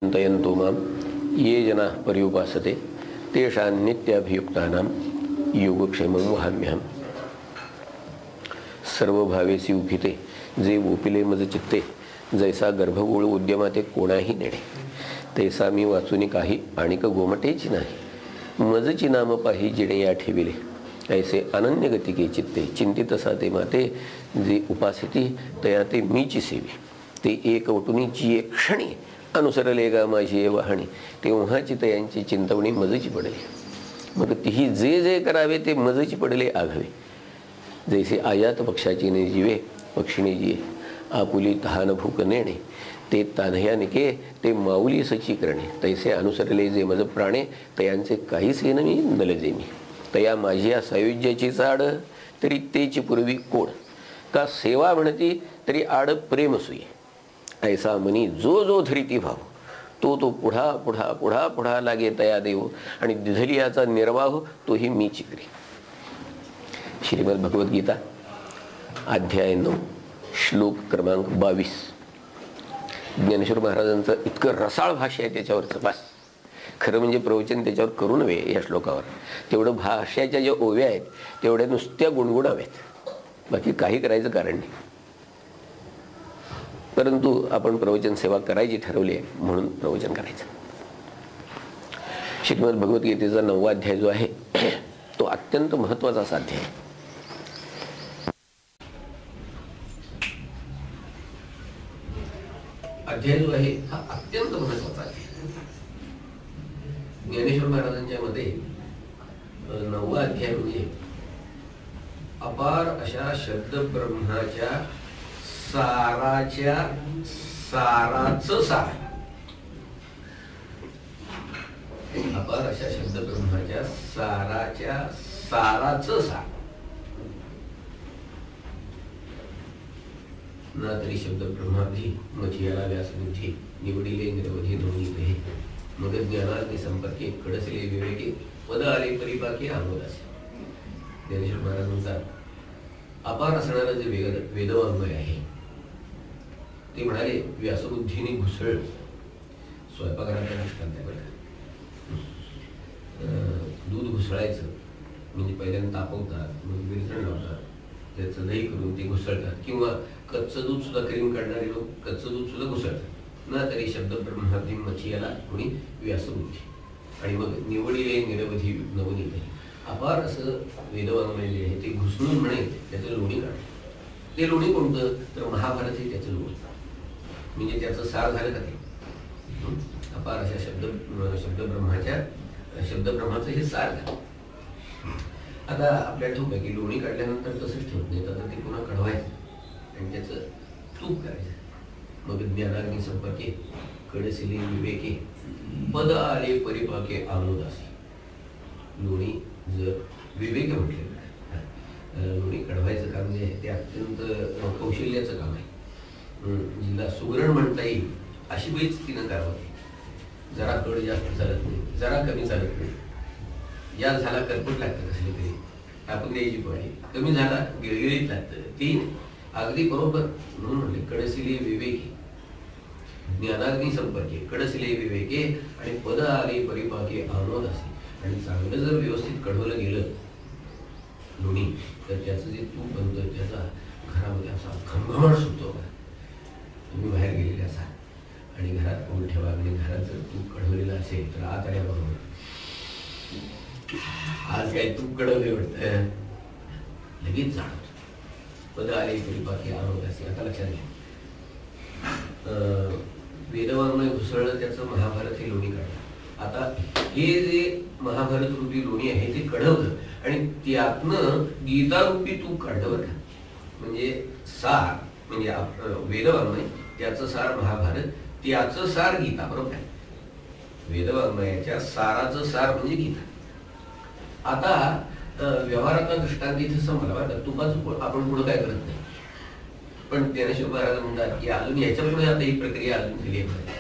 चिंतयन्तो मां ये जनाः पर्युपासते तेषां नित्याभियुक्तानां योगक्षेमं वहाम्यहम्। सर्वभावेसी उभिते जे ओपिले मज चित्ते, जैसा गर्भगोळ उद्यमाते कोणाही नेणे, तैसा मी वाचुनी काही आणिक गोमटेची नाही। मजची नाम पाही जिणे या ठेविले, ऐसे अनन्य गतिके चित्ते चिंतित साते माते, जे उपासिती तया ते मीची सेवी। ते एक वटुनी जी एक क्षणी अनुसरले गा माझी वाहणी, तेव्हाची तयांची चिंतवणी मजची पडले। मग तीही जे जे करावे ते मजची पडले आघावे। जैसे आयात पक्षाची ने जीवे पक्षिणी जिये, आपुली तहान भूक नेणे, ते तान्हया निके ते माऊली सची करणे। तैसे अनुसरले जे मज प्राणे, तयांचे काहीच हे नमी नलजे मी। तया माझ्या सायुज्याची चाड, तरी तेची पूर्वी कोण, का सेवा म्हणती तरी आड प्रेम सुये। ऐसा मनी जो जो धरिती भाव, तो तो पुढा पुढा पुढा पुढा लागे तया देव, आणि दिधलियाचा निर्वाह तोही मी चिकरी। श्रीमद भगवद्गीता अध्याय 9 श्लोक क्रमांक 22। ज्ञानेश्वर महाराजांचं इतकं रसाळ भाष्य आहे त्याच्यावरचं। बस खरं म्हणजे प्रवचन त्याच्यावर करू नये या श्लोकावर। तेवढं भाष्याच्या ज्या ओव्या आहेत तेवढ्या नुसत्या गुणगुणाव्यात, बाकी काही करायचं कारण नाही। परंतु आपण प्रवचन सेवा करायची ठरवली आहे म्हणून प्रवचन करायचं। श्रीमद भगवद्गीतेचा 9वा अध्याय जो आहे तो अत्यंत महत्त्वाचा अध्याय आहे। अध्याय जो आहे हा अत्यंत महत्त्वाचा आहे। ज्ञानेश्वर महाराजांच्या मते 9वा अध्याय म्हणजे अपार अशा शब्द ब्रह्माच्या साराच्या साराचं सार। अपार अशा शब्द ब्रह्माच्या साराच्या साराचं सार। ना तरी शब्द ब्रह्माधी मथियाला व्यासबुद्धी, निवडिले निरवधी दोन्ही कहे, मग ज्ञानाग्नी संपर्के कडसले विवेके, पद आले परिपाके आमोदासे। ज्ञानेश्वर महाराजांचा अपार असणारं जे वेदवाङ्मय आहे ते म्हणाले व्यासबुद्धीने घुसळ। स्वयंपाकघराचा दृष्टांत आहे बरं। दूध घुसळायचं म्हणजे पहिल्यांदा तापवतात, मग विरजण लावतात, त्याचं दही करून ते घुसळतात, किंवा कच्चं दूध सुद्धा क्रीम काढणारे लोक कच्चं दूध सुद्धा घुसळतात। ना तरी शब्द ब्रह्माधी मथियाला कोणी व्यासबुद्धी, आणि मग निवडिले निरवधी नवनीत। अपार असं वेदवाङ्मय जे आहे ते घुसळून म्हणे त्याचं लोणी काढ। ते लोणी कोणतं तर महाभारत हे त्याचं लोणी, म्हणजे त्याचं सार झालं का ते। अपार अशा शब्द ब्रह्माचं हे सार झालं। आता आपल्याला ठाऊक आहे की लोणी काढल्यानंतर तसंच ठेवत नाही, तर ते पुन्हा कढवायचं आणि त्याचं तूप करायचं। मग ज्ञानाग्नी संपर्के कडसिले विवेके, पद आले परिपाके आमोदासी। लोणी जर विवेक म्हटले, लोणी कढवायचं काम जे आहे ते अत्यंत कौशल्याचं काम आहे। जिला सुगरण म्हणता येईल अशी वेच तिनं करावं। जरा कड जास्त चालत नाही, जरा कमी चालत नाही, या झाला करपट लागतं कसले तरी टाकून द्यायची पाळी, कमी झाला गिळगिळीत लागतं, ती अगदी बरोबर। म्हणून म्हणले कडसिले विवेके, ज्ञानाग्नी संपर्के कडसिले विवेके, आणि पद आले परिपाके आमोदासी। आणि चांगलं जर व्यवस्थित कढवलं गेलं लोणी तर त्याचं जे तूप बनतं त्याचा घरामध्ये असा घमघमाट सुटतो। तुम्ही बाहेर गेलेले असाल आणि घरात पोल ठेवा आणि घरात जर तूप कढवलेलं असेल तर आत आल्याबरोबर आज काय तूप कढवले वाटतं लगेच जाणवत। पद आले परिपाके आमोदासी। आता लक्षात घ्या, वेदवाङ्मय घुसळलं त्याचं महाभारत हे लोणी काढलं। आता हे जे महाभारत रूपी लोणी आहे ते कढवलं आणि त्यातनं गीता रूपी तूप काढलं बरं का। म्हणजे सार म्हणजे वेदवाङ्मय, त्याचं सार महाभारत, त्याचं सार गीता, बरोबर आहे। वेदवाङ्मयाच्या साराचं सार म्हणजे गीता। आता व्यवहाराचा दृष्टांत इथं मला वाटतं तुपाचं आपण पुढं काय करत नाही, पण ज्ञानेश्वर महाराज म्हणतात की अजून याच्यापुढे आता ही प्रक्रिया अजून केली आहे।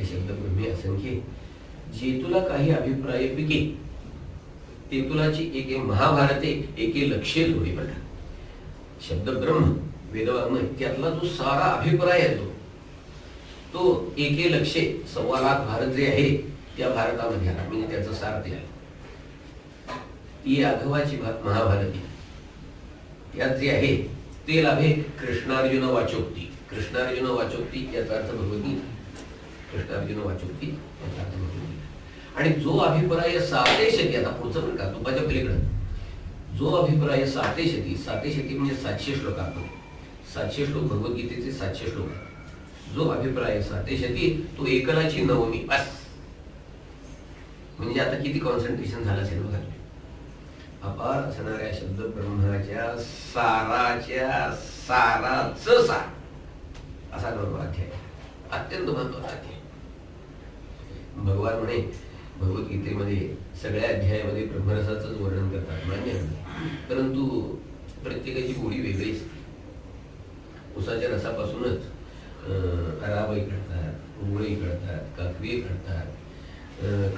शब्द ब्रह्मे असंख्ये, जे तुला काही अभिप्राय पिके, ते तुलाची एके महाभारते एके लक्ष्य जोडी बघा। शब्द ब्रह्म वेदवाङ्मय त्यातला जो सारा अभिप्राय आहे तो एके लक्षे 1.25 लाख भारत जे आहे त्या भारतामध्ये आला. म्हणजे त्याचं सार ते आहे. ती आघवाची महाभारती यात जे आहे ते लाभे कृष्णार्जुन वाचोक्ती. कृष्णार्जुन वाचोक्ती याचा अर्थ भगवद्गीता. कृष्णार्जुन वाचोक्ती याचा अर्थ भगवद्गीता. आणि जो अभिप्राय सातेशती, आता पुढचं पण का तुपाच्या पलीकडं, जो अभिप्राय सातेशती म्हणजे 700 श्लोकांमध्ये, 700 श्लोक भगवद्गीतेचे 700 श्लोक, जो अभिप्राय सातेशती तो एकलाची नवमी बस. म्हणजे आता किती कॉन्सन्ट्रेशन झालं असेल बघा. अपार असणाऱ्या शब्द ब्रह्माच्या साराच्या साराचं सार असा अध्याय, अत्यंत महत्वाचा अध्याय. भगवान म्हणे भगवद्गीतेमध्ये सगळ्या अध्यायामध्ये ब्रह्मरसाचंच वर्णन करतात, मान्य आहे. परंतु प्रत्येकाची गोडी वेगळी असते. उसाच्या रसापासूनच राबाई काढतात, उंगळी काढतात, काकवी काढतात,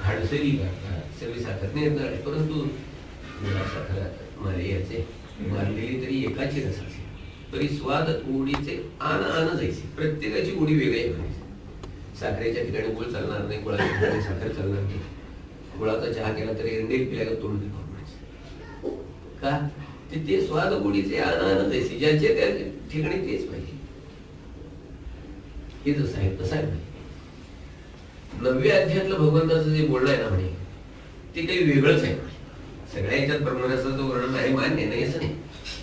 खाडसरी काढतात, सगळी साखर नाही. परंतु साखर माले याचे मारलेली तरी एकाची रसाची, तरी स्वाद गोडीचे आन जायचे. प्रत्येकाची गोडी वेगळी आहे. साखरेच्या ठिकाणी गुळ चालणार नाही, गुळाच्या ठिकाणी साखर चालणार नाही. गुळाचा चहा केला तरी एंडेल पिल्याला तोंड म्हणायचं का? ते स्वाद गोडीचे आन जायचे. ज्याचे त्या ठिकाणी तेच पाहिजे. हे जसं आहे तसं आहे. 9व्या अध्यायातलं भगवंताचं जे बोलणं आहे ना म्हणे ते काही वेगळंच आहे. सगळ्या याच्यात ब्रह्मरसाचं वर्णन आहे, मान्य नाही असं नाही.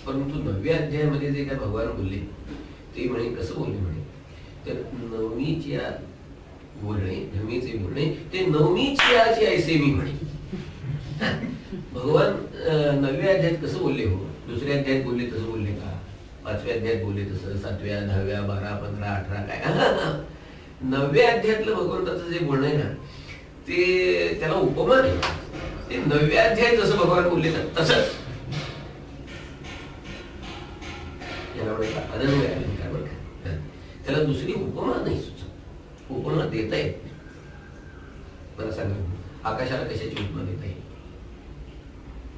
परंतु 9व्या अध्यायामध्ये जे काय भगवान बोलले ते म्हणे कसं बोलले म्हणे तर नवमीच्या बोलणे, नवमीचे बोलणे ते नवमीची ऐसे मी म्हणे. भगवान 9व्या अध्यायात कसं बोलले हो, दुसऱ्या अध्यायात बोलले तसं बोलले का, 5व्या अध्यायात बोलले तसं, 7व्या, 10व्या, 12, 15, 18 काय. 9व्या अध्यायातलं भगवंताचं जे बोलणं आहे ना ते त्याला उपमा नाही. ते 9व्या अध्यायात जसं भगवान बोलले ना तसंच. अनन्वय अलंकार बरं का, त्याला दुसरी उपमा नाही सुचत. उपमा देता येत नाही. मला सांगा आकाशाला कशाची उपमा देता येईल?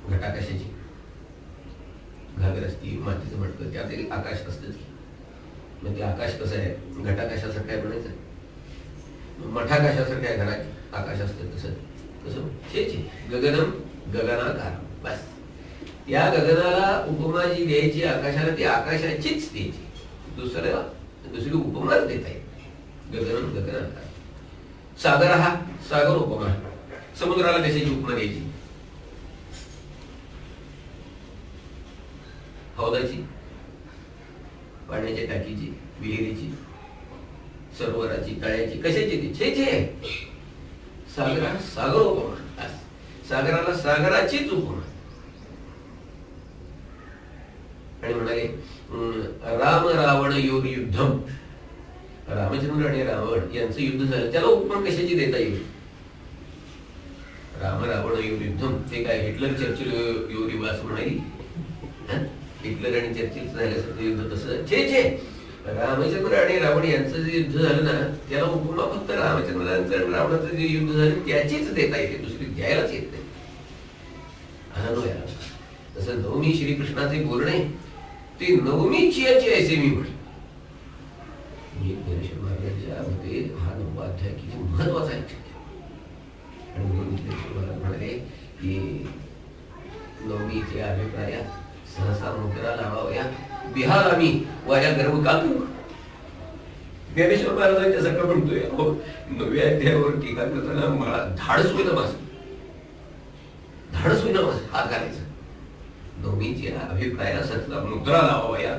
घटाकाशाची. घागर असती, मातीचं मटकं, त्यात आकाश असतंच. मग ते आकाश कसं आहे, घटाकाशासारखं काय म्हणायचं, मठाकाशासारखं काय घरात आकाश असतं तसं तसं छे गगनम गगनाकार बस. या गगनाला उपमा जी द्यायची आकाशाला ती आकाशाचीच द्यायची, दुसरी उपमाच देता येईल. गगनम गगनाकार. सागर हा सागर उपमा. समुद्राला कशाची उपमा द्यायची? हौदाची, पाण्याच्या टाकीची, विहिरीची, सरोवराची, तळ्याची, कशाची ती छे सागरा सागर उपमा. सागराला सागराचीच उपमा. आणि म्हणाले राम रावण योर युद्धम. रामचंद्र आणि रावण यांचं युद्ध झालं, त्याला उपमा कशाची देता येईल? राम रावण योर युद्धम. ते काय हिटलर चर्चिल योर युवा असं म्हणाली? हिटलर आणि चर्चिलचं झाल्यासारखं युद्ध तसं छे. रामचंद्र आणि रावण यांचं जे युद्ध झालं ना त्याला उपमा फक्त रामचंद्रांचं आणि रावणाचं जे युद्ध झालं त्याचीच देता येते, दुसरी द्यायलाच येत नाही. तसं नवमी श्रीकृष्णाचे बोलणे ते नवमीची ऐसे मी म्हणे. ज्ञानेश्वर महाराजांच्या मते हा 9वा अध्याय किती महत्वाचा आहे. आणि म्हणून ज्ञानेश्वर महाराज म्हणाले की नवमीचे अभिप्रायात सहसा मुद्रा लावावया बिहार आम्ही वाया गर्व का करू. ज्ञानेश्वर महाराजांच्या सगळं म्हणतोय 9व्या अध्यायावर टीका करताना मला धाडस होईना माझं हा करायचं. नवमीची अभिप्रायाला सतला मुद्रा लावावया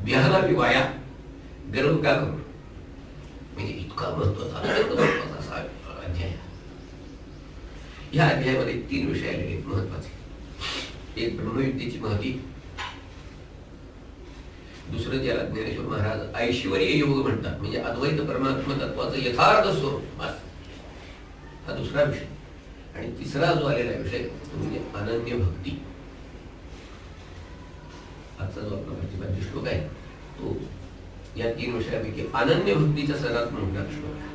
बिहार आम्ही वाया गर्व का करू. म्हणजे इतका महत्वाचा असा अध्याय. या अध्यायामध्ये 3 विषय आलेले महत्वाचे. एक ब्रह्मविद्येची महती, दुसरं ज्याला ज्ञानेश्वर महाराज ऐश्वर्य योग म्हणतात, म्हणजे अद्वैत परमात्मा तत्वाचं यथार्थ स्वरूप, हा दुसरा विषय. आणि तिसरा जो आलेला विषय म्हणजे अनन्य भक्ती. आजचा जो आपला 25 श्लोक आहे तो या 3 विषयापैकी अनन्य भक्तीचा सर्वात मोठा श्लोक आहे.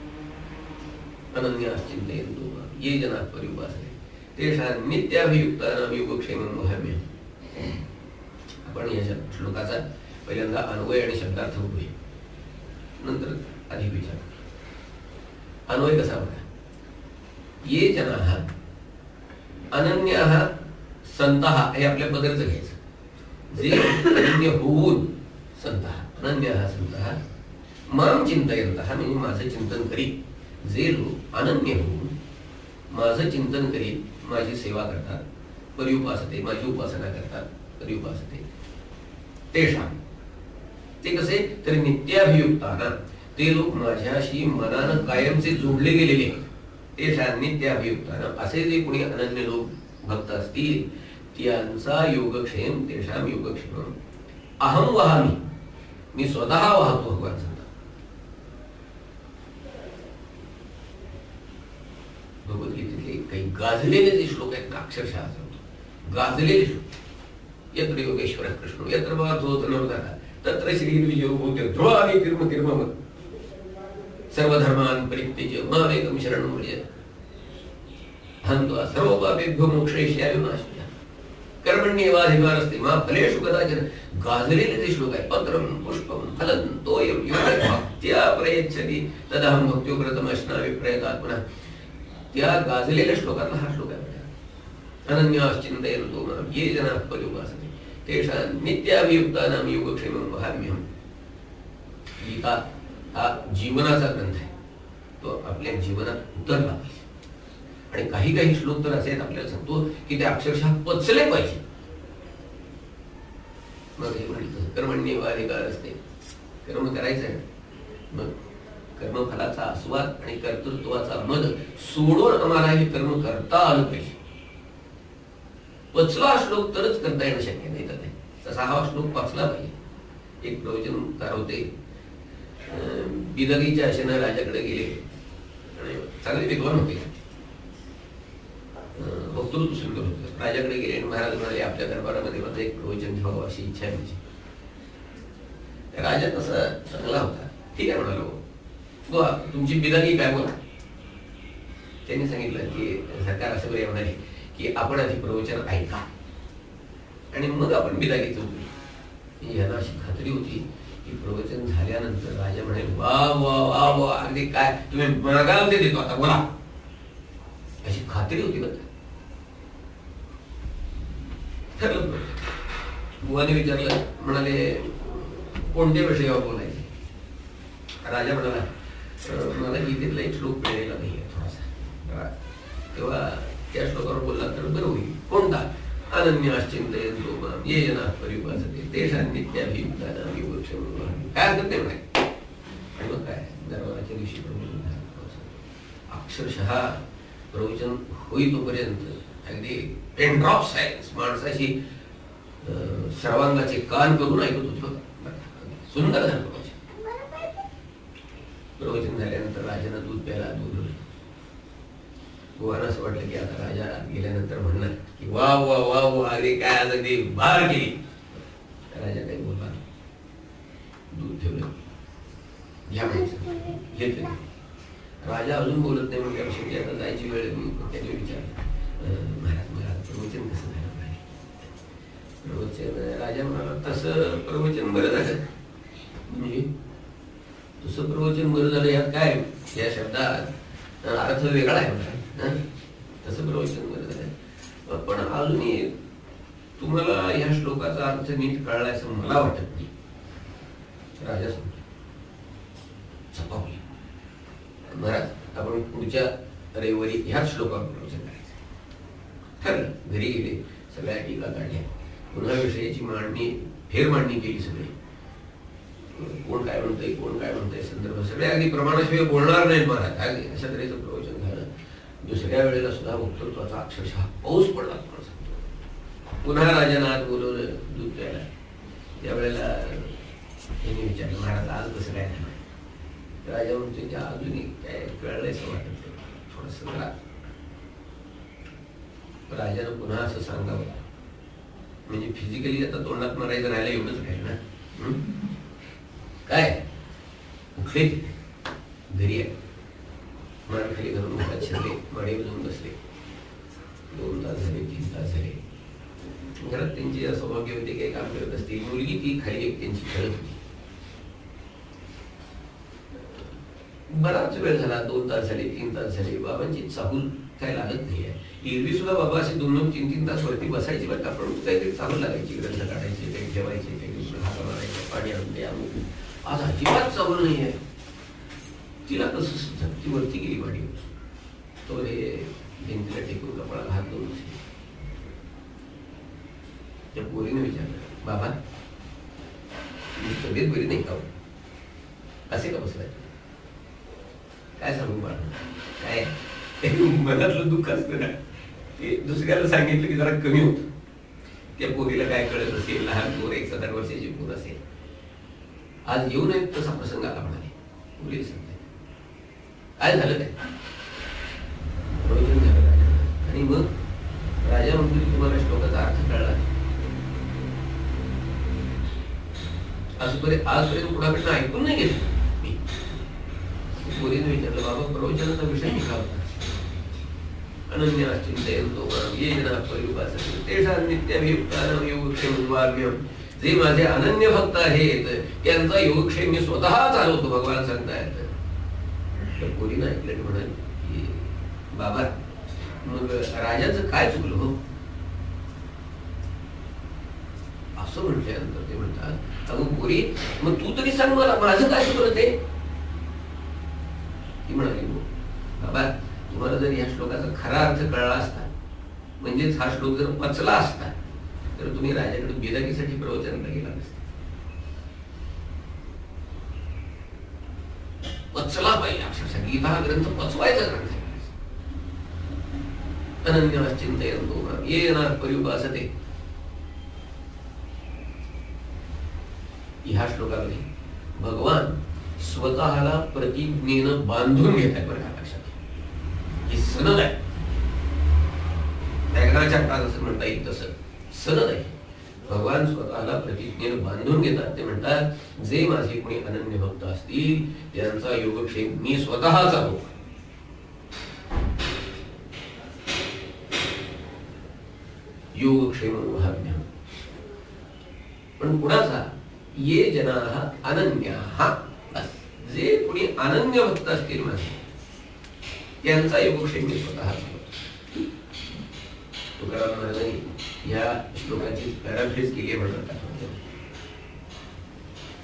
अनन्य चिंतयन्तो ये जना पर्युपासते तेषा नित्याभियुक्तानां योगक्षेमं वहाम्यहम्. आपण या श्लोकाचा पहिल्यांदा अन्वय आणि शब्दार्थ होईल, नंतर अधिक विचार. अन्वय कसा बघा. ये जनाः अनन्याः संतः, हे आपल्या पदरचं घ्यायचं. जे अनन्य होऊन संतः, अनन्याः संतः माम चिंतयन्तः, म्हणजे माझं चिंतन करीत. जे लोक अनन्य होऊन माझं चिंतन करीत, माझी सेवा करतात, पर्युपासते, माझी उपासना करतात, पर्युपासते, तेषां, ते कसे तर नित्याभियुक्ताना, ते लोक माझ्याशी मनानं कायमचे जोडले गेलेले आहेत. तेषां नित्याभियुक्ताना, असे जे कोणी अनन्य लोक भक्त असतील त्यांचा योगक्षेम, तेषां योगक्षेम अहम वहामी, मी स्वतः वाहतो. भगवान सांगतात. भगवद्गीतेतले काही गाजलेले जे श्लोक आहेत ना, अक्षरशः सांगतो गाजलेले श्लोक. यत्र योगेश्वर कृष्ण यत्र वाचो धनुर्धरा तत्र श्री विजयो ध्रुवानि तिर्म तिर्मम सर्वधर्मान् परित्यज्य मामेकं शरणं व्रज हन्त्वा सर्वपापेभ्यो मोक्षयिष्यामि मा शुचः कर्मण्येवाधिकारस्ते मा फलेषु कदाचन. गाजलेले जे श्लोक आहेत. पत्रं पुष्पं फलं तोयं यो भक्त्या प्रयच्छति तदहं भक्त्योपरतमश्नामि प्रयतात्मनः. त्या गाजलेल्या श्लोकातला हा श्लोक आहे. अनन्याश्चिन्तयन्तो मां ये जनाः पर्युपासते तेषां नित्याभियुक्तानां योगक्षेमं वहाम्यहम्. गीता हा जीवनाचा ग्रंथ आहे. तो आपल्या जीवनात उतरला पाहिजे. आणि काही काही श्लोक तर असे आहेत, आपल्याला सांगतो की ते अक्षरशः पचले पाहिजे. मग हे म्हणलं कर्मण्येवाधिकारस्ते, कर्म करायचं आहे. मग कर्मफलाचा आस्वाद आणि कर्तृत्वाचा मद सोडून आम्हाला हे कर्म करता आलं पाहिजे. पचला श्लोक तरच करता येणं शक्य नाही. तर तसा हा श्लोक पचला पाहिजे. एक प्रवचनकार होते, बिदगीच्या आशेनं राजाकडे गेले आणि चांगले विद्वान होते, वक्तृत्व सुंदर होतं. राजाकडे गेले आणि महाराज म्हणाले आपल्या दरबारामध्ये माझं एक प्रवचन घ्यावं अशी इच्छा आहे माझी. राजा तसा चांगला होता. ठीक आहे म्हणालो, बुवा तुमची बिदागी काय बोला. त्यांनी सांगितलं की सरकार असं बरे म्हणाले की आपण आधी प्रवचन ऐका आणि मग आपण बिदागीचं उतरू. यांना अशी खात्री होती की प्रवचन झाल्यानंतर राजा म्हणाले वा वा वा वा अगदी काय तुम्ही मागाल ते देतो, आता बोला, अशी खात्री होती. बघा ठरलं. बुवाने विचारलं, म्हणाले कोणत्या विषयावर बोलायचे. राजा म्हणाला मला गीतेतला एक श्लोक मिळालेला नाहीये थोडासा, तेव्हा त्या श्लोकावर बोलला तर बरं होईल. कोणता? अनन्याश्चिन्तयन्तो मां ये जनाः पर्युपासते तेषां नित्याभियुक्तानां योगक्षेमं वहाम्यहम्. काय हरकत नाही म्हणाय. आणि मग काय दरबाराच्या दिवशी अक्षरशः प्रवचन होई तोपर्यंत अगदी पेन ड्रॉप सायन्स माणसाची सर्वांगाचे कान करून ऐकत होते. सुंदर झालं प्रवचन. प्रवचन झाल्यानंतर राजानं दूध प्यायला. दूध गोवाना असं वाटलं की आता राजा गेल्यानंतर म्हणणार की वा वा वा वा अरे काय आज अगदी बार केली. राजा काही बोलला, दूध ठेवलं, घ्या घेतलं. राजा अजून बोलत नाही. म्हणजे शेवटी आता जायची वेळ. त्याने विचारलं महाराज महाराज प्रवचन कसं झालं. प्रवचन राजा म्हणाला तसं प्रवचन बरं झालं. म्हणजे तसं प्रवचन बरं झालं यात काय, या शब्दात अर्थ वेगळा आहे. तसं प्रवचन बरं झालं, पण अजूनही तुम्हाला या श्लोकाचा अर्थ नीट कळलाय असं मला वाटत नाही. राजा सांगतो चपावली महाराज आपण पुढच्या रविवारी ह्याच श्लोकावर प्रवचन करायचं ठरलं. घरी गेले, सगळ्या टीका काढल्या, पुन्हा विषयाची मांडणी फेर मांडणी केली. सगळी कोण काय म्हणतंय कोण काय म्हणतंय संदर्भ सगळे अगदी प्रमाणाशिवाय बोलणार नाहीत महाराज. अगदी अशा तऱ्हेचं प्रवचन झालं. दुसऱ्या वेळेला सुद्धा वक्तृत्वाचा अक्षरशः पाऊस पडला. पुन्हा राजांना आत बोलवलं दूध प्यायला. त्यावेळेला त्यांनी विचारलं महाराज आज कसं काय झालं. राजा म्हणतो त्या अजूनही काय कळलंय असं वाटत थोडस जरा. राजानं पुन्हा असं सांगावं म्हणजे फिजिकली आता तोंडात मारायचं राहिलं एवढंच राहील ना. काय उठले घरी आहे, मान खाली घालून मुखात शिरले, माडीवर जाऊन बसले. 2 तास झाले, 3 तास झाले. घरात त्यांची सौभाग्य होते, काही काम करत असतील. मुलगी ती खाली एक त्यांची खेळत होती. बराच वेळ झाला, 2 तास झाले, 3 तास झाले, बाबांची चाहूल काय लागत नाहीये. एरवी सुद्धा बाबा असे 2-2, 3-3 तास वरती बसायची बरं का, पण काहीतरी चालू लागायची, ग्रंथ काढायचे, काही ठेवायचे, काही हात मारायचे, पाणी आणून द्या. आज अजिबात चालू नाही आहे. तिला कसं ती वरती गेली वाडी, तो हे भिंतीला टेकून कपाळाला हात लावून त्या पोरीने विचारलं, बाबा तुमची तब्येत बरी नाही का? असे का बसलाय? काय सांगू बाळा, काय मनातलं दुःख असतं ना, ते दुसऱ्याला सांगितलं की जरा कमी होत. त्या पोरीला काय कळत असेल, लहान पोर 1-7-8 वर्षाची पोर असेल. आज येऊ नये तसा प्रसंग आला म्हणाले. मुली सांगते काय झालं, काय प्रयोजन झालं राजा. आणि मग राजा म्हणतो तुम्हाला श्लोकाचा अर्थ कळला? आजपर्यंत कुणाकडनं ऐकून नाही घेतलं मी. पोरीने विचारलं, बाबा प्रवचनाचा विषय निघा होता. अनन्याश्चिंतयन्तो मां ये जनाः पर्युपासते तेषां नित्यभियुक्तानां योगक्षेमं वाग्म्यं. जे माझे अनन्य भक्त आहेत त्यांचा योगक्षेम मी स्वतः चालवतो, भगवान सांगतायत. तर पोरीनं ऐकलं आणि म्हणाली की बाबा मग राजाचं काय चुकलं हो? असं म्हटल्यानंतर ते म्हणतात, अगं पोरी मग तू तरी सांग मला, माझं काय चुकलं ते? ती म्हणाली, बाबा तुम्हाला जर या श्लोकाचा खरा अर्थ कळला असता, म्हणजेच हा श्लोक जर पचला असता, तर तुम्ही राजाकडे बेदागीसाठी प्रवचनाला गेला नसता. पचला पाहिजे, अक्षरशः गीता हा ग्रंथ पचवायचा ग्रंथ आहे. अनन्याश्चिंतयन्तो मां ये जनाः पर्युपासते. ह्या श्लोकामध्ये भगवान स्वतःला प्रतिज्ञेनं बांधून घेत आहे. बरं का, लक्षात ही सनद आहे. त्याच्या काळात असं म्हणता येईल तसं सनद आहे. भगवान स्वतःला प्रतिज्ञेनं बांधून घेतात. ते म्हणतात, जे माझे कोणी अनन्य भक्त असतील त्यांचा योगक्षेम मी स्वतः चालवतो. योगक्षेम वहाम्यहम्. पण कुणाचा? ये जनाः अनन्याः. जे कोणी अनन्य भक्त असतील माझे त्यांचा योगक्षेम मी स्वतः चालवतो. तुकाराम महाराजांनी या श्लोकाची पॅराफ्रेज केली आहे. म्हणतात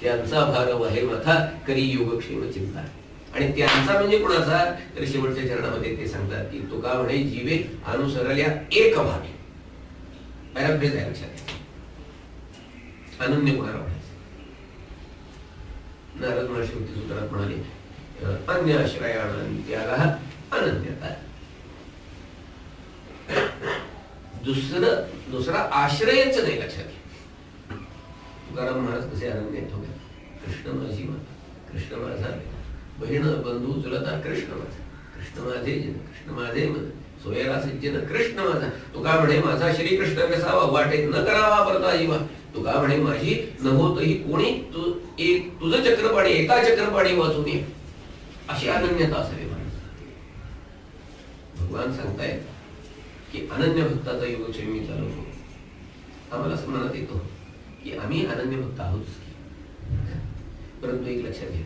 त्यांचा भार वाहे माथा करी योगक्षेम चिंता. आणि त्यांचा म्हणजे कुणाचा? तर शेवटच्या चरणामध्ये ते सांगतात की तुका म्हणे जीवे अनुसरल्या एक भागे. पॅराफ्रेज आहे, लक्षात घ्या. अनन्य कोणाला म्हणायचं? नारद महर्षी होती सूत्रात म्हणाले, अन्य आश्रयाणां त्यागः अनन्यता. दुसरा आश्रयच नाही, लक्षात घ्या. तुकाराम महाराज कसे अनन्य आहेत? कृष्ण माझी माता, कृष्ण माझा बहीण बंधू चुलता, कृष्ण माझा, कृष्ण माझे जन, कृष्ण माझे मन, सोयरा सज्जन कृष्ण माझा. तुका म्हणे माझा श्रीकृष्ण कसावा, वाटे न करावा परता जीवा. तुका म्हणे माझी नभोतही कोणी तुझं चक्रपाणी एका चक्रपाणी वाचून ये. अशी अनन्यता असावी. भगवान सांगतायत की अनन्य भक्ताचा योगक्षेम मी चालवतो. आम्हाला असं मनात येतो की आम्ही अनन्य भक्त आहोत. परंतु एक लक्षात घ्या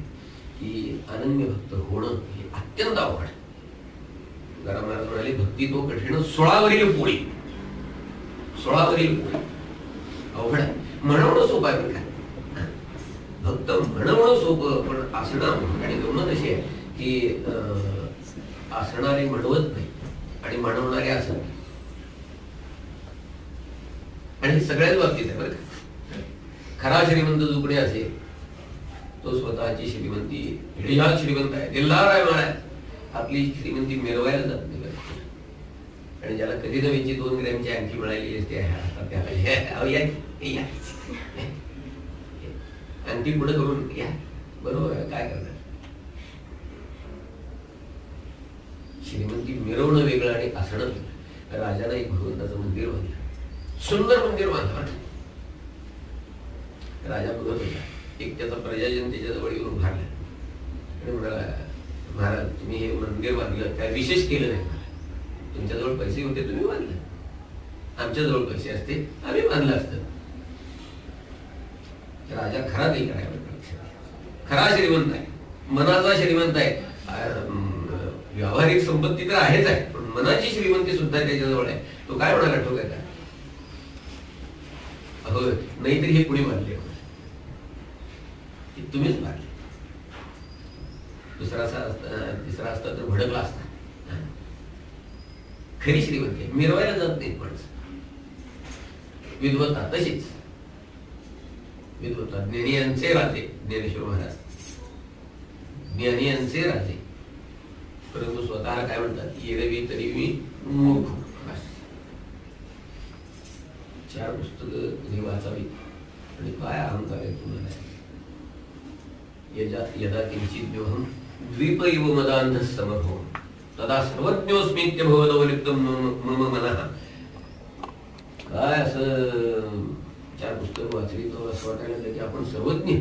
की अनन्य भक्त होणं हे अत्यंत अवघड. तुकाराम महाराज म्हणाले, भक्ती तो कठीण 16वरील पोळी. 16वरील पोळी अवघड आहे. म्हणवणं सोपं आहे. का भक्त म्हणवणं सोपं, पण असणं आणि दोन तशी आहे की असणारे म्हणवत नाही आणि म्हणवणारे असत. आणि सगळ्याच बाबतीत आहे. बरं का, खरा श्रीमंत जो कोणी असेल तो स्वतःची श्रीमंती हिडियात श्रीमंत आहे, दिलदार आहे महाराज. आपली श्रीमंती मिरवायला जात नाही. आणि ज्याला कधी नवीची 2 ग्रॅमची अंगठी मिळालेली असते अंगठी पुढे करून या, बरोबर आहे, काय करणार? श्रीमंती मिरवणं वेगळं आणि असणं वेगळं. राजाला एक भगवंताचं मंदिर बांधलं, सुंदर मंदिर बांधलं. राजा बघत होता, एक त्याचा प्रजाजन त्याच्या जवळ येऊन उभारला आणि म्हणाला, महाराज तुम्ही हे मंदिर बांधलं काय विशेष केलं नाही, तुमच्याजवळ पैसे होते तुम्ही बांधलं. आमच्याजवळ पैसे असते आम्ही बांधलं असतं. राजा खरा नाही करायला, खरा श्रीमंत आहे, मनाचा श्रीमंत आहे. व्यावहारिक संपत्ती तर आहेच आहे, पण मनाची श्रीमंती सुद्धा त्याच्याजवळ आहे. तो काय म्हणाला ठोक आहे का? अहो नाहीतरी हे कुणी बांधले, तुम्हीच बांधले. दुसरा असा तिसरा असता तर भडकला असता. खरी श्रीमंती मिरवायला जात नाहीत माणसं. विद्वता तशीच, विद्वता ज्ञानियांचे राजे, ज्ञानेश्वर महाराज ज्ञानियांचे राजे, परंतु स्वतः काय म्हणतात, येरवी तरी मी मूर्ख. चार पुस्तकं कधी वाचावी आणि काय अहंकार आहे तुम्हाला. यदा किंचित द्योहम द्वीप इव मदांध समभव तदा सर्वज्ञोस्मित्य भवदवलिप्तम मम मनः. काय असं चार पुस्तक वाचली तर असं वाटायला लागलं की आपण सर्वज्ञ.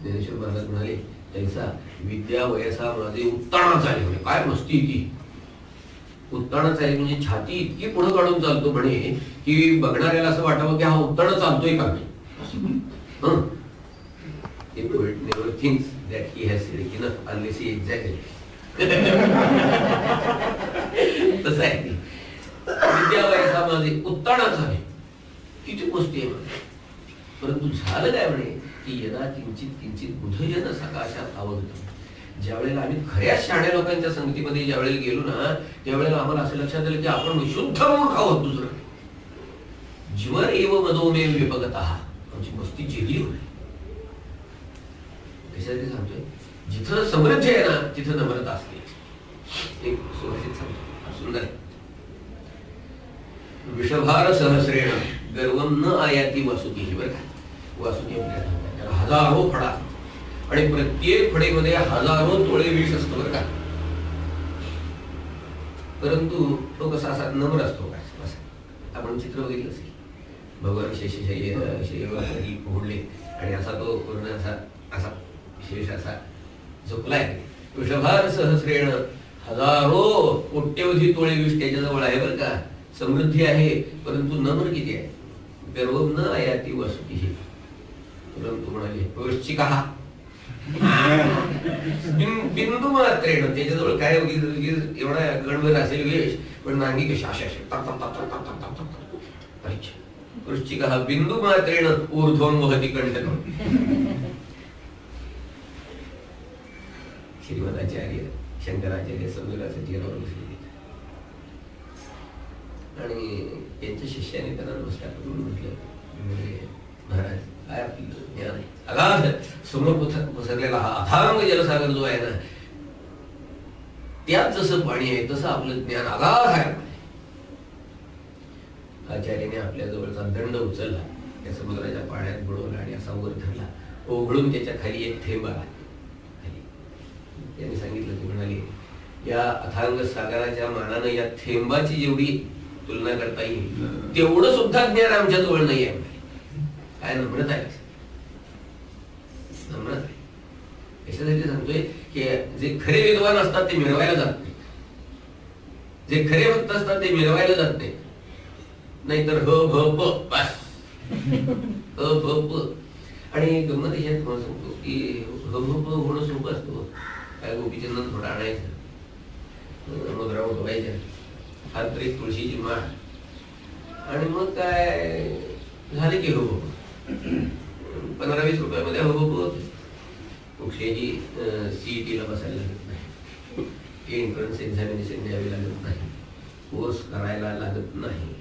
ज्ञानेश्वर महाराज म्हणाले, तैसा विद्या वयसा माझे उत्तानाच आहे म्हणे. काय मस्ती ती उत्तानाच आहे म्हणजे छाती इतकी पुढे काढून चालतो म्हणे की बघणाऱ्याला असं वाटावं की हा उत्तान चालतोय का नाही. The poet never thinks that he has said enough unless he exaggerates. तसं आहे ती विद्या वयसा माझे उत्तानाच आहे. किती गोष्टी आहे म्हणे. परंतु झालं काय म्हणे की यदा किंचित किंचित बुधजन सकाशात अवगत. ज्यावेळेला आम्ही खऱ्या शहाण्या लोकांच्या संगतीमध्ये ज्यावेळेला गेलो ना, त्यावेळेला आम्हाला असं लक्षात आलं की आपण शुद्ध मूर्ख आहोत. दुसरं जीवन एव मधोमे विपगत आहात. आमची मस्ती जिरली होती. कशासाठी सांगतोय, जिथं समृद्धी आहे ना तिथं नम्रता असते. एक सुभाषित सांगतो, सुंदर आहे. विषभार सहस्रेण गर्वम न आयाती वासुकी. बरं का, वासुकी त्याला हजारो फडा आणि प्रत्येक फडेमध्ये हजारो तोळे विष असतो. बरं का, परंतु तो कसा असा नम्र असतो. काय आपण चित्र बघितलं असेल, भगवान शेषशायी पोहडले आणि असा तो पूर्ण असा असा शेष असा झोपलाय. वृषभार सहस्रेण हजारो कोट्यवधी तोळे विष त्याच्याजवळ आहे. बरं का, समृद्धी आहे, परंतु नम्र किती आहे. गर्व न आयाती वसुती. परंतु म्हणाले वृश्चिकः बिंदू मात्रेण. त्याच्याजवळ काय एवढा गणभर असेल वेश, पण नांगी कशी अशा वृश्चिकः बिंदू मात्रेण ऊर्ध्वं वहति कंटकम्. श्रीमदाचार्य शंकराचार्य समुद्रासाठी आणि त्यांच्या शिष्याने त्यांना नमस्कार करून म्हटलं, महाराज काय आपलं ज्ञान आहे अगाध, समोर पसरलेला हा अथांग जलसागर जो आहे ना, त्यात जसं पाणी आहे तसं आपलं ज्ञान अगाध आहे. आचार्याने आपल्या जवळचा दंड उचलला, त्या समुद्राच्या पाण्यात बुडवला आणि असा वर धरला. ओघळून त्याच्या खाली एक थेंब आला. त्यांनी सांगितलं, ती म्हणाली, या अथांग सागराच्या मानानं या थेंबाची जेवढी तुलना करता येईल तेवढं सुद्धा ज्ञान आमच्या जवळ नाही आहे. काय नम्रता आहे, नम्रता आहे. याच्यासाठी सांगतोय की जे खरे विद्वान असतात ते मिळवायला जात नाही, जे खरे भक्त असतात ते मिळवायला जात नाही. नाहीतर ह भ प बस ह भ प. आणि गंमत याच्यात मला सांगतो की ह भ प होणं सोपं असतं. काय गोपीचंदन थोडं आणायचं, मुद्रा उठवायच्या, हात तरी तुळशीची माळ, आणि मग काय झाले की हो 15-20 रुपयामध्ये हो होते. कुठेही CET ला बसायला लागत नाही, एंट्रन्स एक्झामिनेशन द्यावी लागत नाही, कोर्स करायला लागत नाही.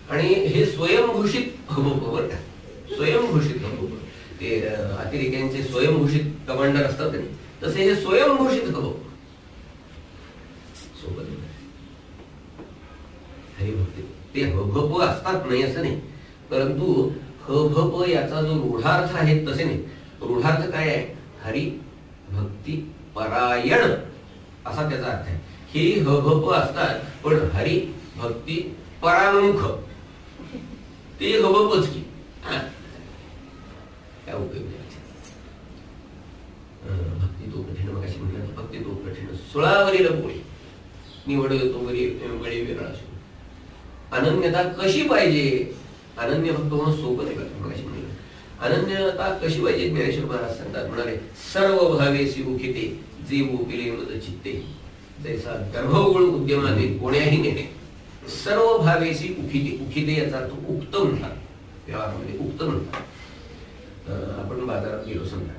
आणि हे स्वयंघोषित हबोप. बरं का, स्वयंघोषित हबोप. ते अतिरेक्यांचे स्वयंघोषित कमांडर असतात नाही, तसे हे स्वयंघोषित हबोप. सोबत हरिभक्ती ते हभप असतात नाही असं नाही, परंतु हभप याचा जो रूढार्थ आहे तसे नाही. रूढार्थ काय आहे, हरि भक्ती परायण असा त्याचा अर्थ आहे. हे हभप असतात, पण हरि भक्ती परामुख ते हभपच की. काय उपयोग भक्ती तो कठीण. मग अशी म्हटलं, भक्ती तो कठीण 16वरील पोळी. निवड तो बरी गळे वेगळा असो. अनन्यता कशी पाहिजे? अनन्य फक्त म्हणून सोपं नाही करतो. मगाशी म्हणलं अनन्यता कशी पाहिजे ज्ञानेश्वर महाराज सांगतात. म्हणाले सर्व भावेसी उखिते जे वोपिले मद चित्ते जैसा गर्भगुळ उद्यमाने कोण्याही नेणे. सर्व भावेसी उखिते. उखिते याचा अर्थ उक्त म्हणतात, व्यवहारामध्ये उक्त म्हणतात. आपण बाजारात गेलो समजा,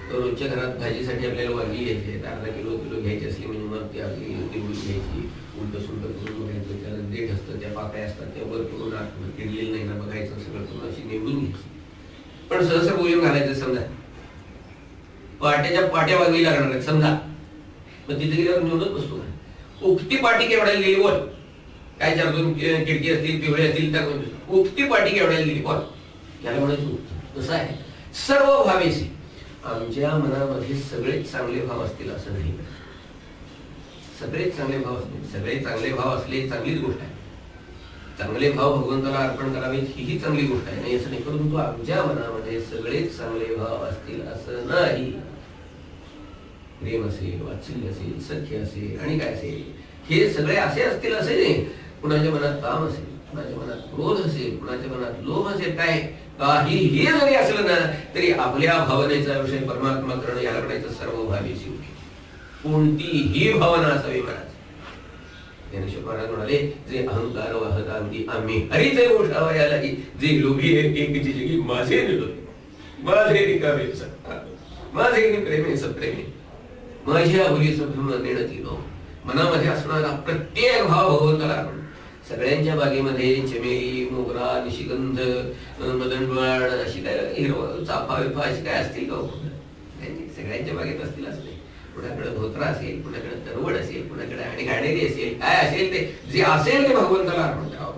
तर रोजच्या घरात भाजीसाठी आपल्याला वांगी घ्यायची आहेत, अर्धा किलो घ्यायची असली म्हणजे मग ती आपली निवडून घ्यायची, उलट सुलट करून बघायचं, त्याला देठ असतं, त्या पाकळ्या असतात, त्या वर करून किडलेलं नाही ना बघायचं, सगळं करून अशी निवडून घ्यायची. पण सहसा बोलून घालायचं समजा पाट्याच्या पाट्या वांगी लागणार आहेत समजा, मग तिथे गेल्यावर निवडत बसतो. उक्ती पाटी केवढ्याला गेली बोल, काय 4-2 खिडकी असतील, पिवळे असतील, त्या उक्ती पाटी केवढ्याला गेली बोल, याला म्हणायचं. कसं आहे सर्व भावेशी, आमच्या मनामध्ये सगळेच चांगले भाव असतील असं नाही. सगळेच चांगले भाव असतील, सगळे चांगले भाव असले चांगलीच गोष्ट आहे. चांगले भाव भगवंताला अर्पण करावे ही चांगली गोष्ट आहे, नाही असं नाही. परंतु आमच्या मनामध्ये सगळेच चांगले भाव असतील असं नाही. प्रेम असेल, वात्सल्य असेल, सख्य असेल आणि काय असेल, हे सगळे असे असतील असे नाही. कुणाच्या मनात काम असेल, कुणाच्या मनात क्रोध असेल, कुणाच्या मनात लोभ असेल, काय काही हे जरी असलं ना तरी आपल्या भावनेचा विषय परमात्मा करणं याला म्हणायचं सर्व भावेशी उखिते. कोणतीही भावना असावी महाराज. ज्ञानेश्वर महाराज म्हणाले जे अहंकार वाहत अंगी आम्ही हरीचे ओठावयाला जे लोभी एक जिजगी माझे निलोभे, माझे रिकामे माझे प्रेमे सप्रेमे, माझ्या भुली सभ्रम नेणती नो. मनामध्ये असणारा प्रत्येक भाव भगवंताला अर्पण. सगळ्यांच्या बागेमध्ये चमेली, मोगरा, निशिगंध, मदनवाड अशी काय हिरवा चाफा विफा अशी काय असतील का? सगळ्यांच्या बागेत असतील असं नाही. कुणाकडे धोत्रा असेल, कुणाकडे तरवड असेल, कुणाकडे आणि घाणेरी असेल, काय असेल ते जे असेल ते भगवंताला अर्पण करावं.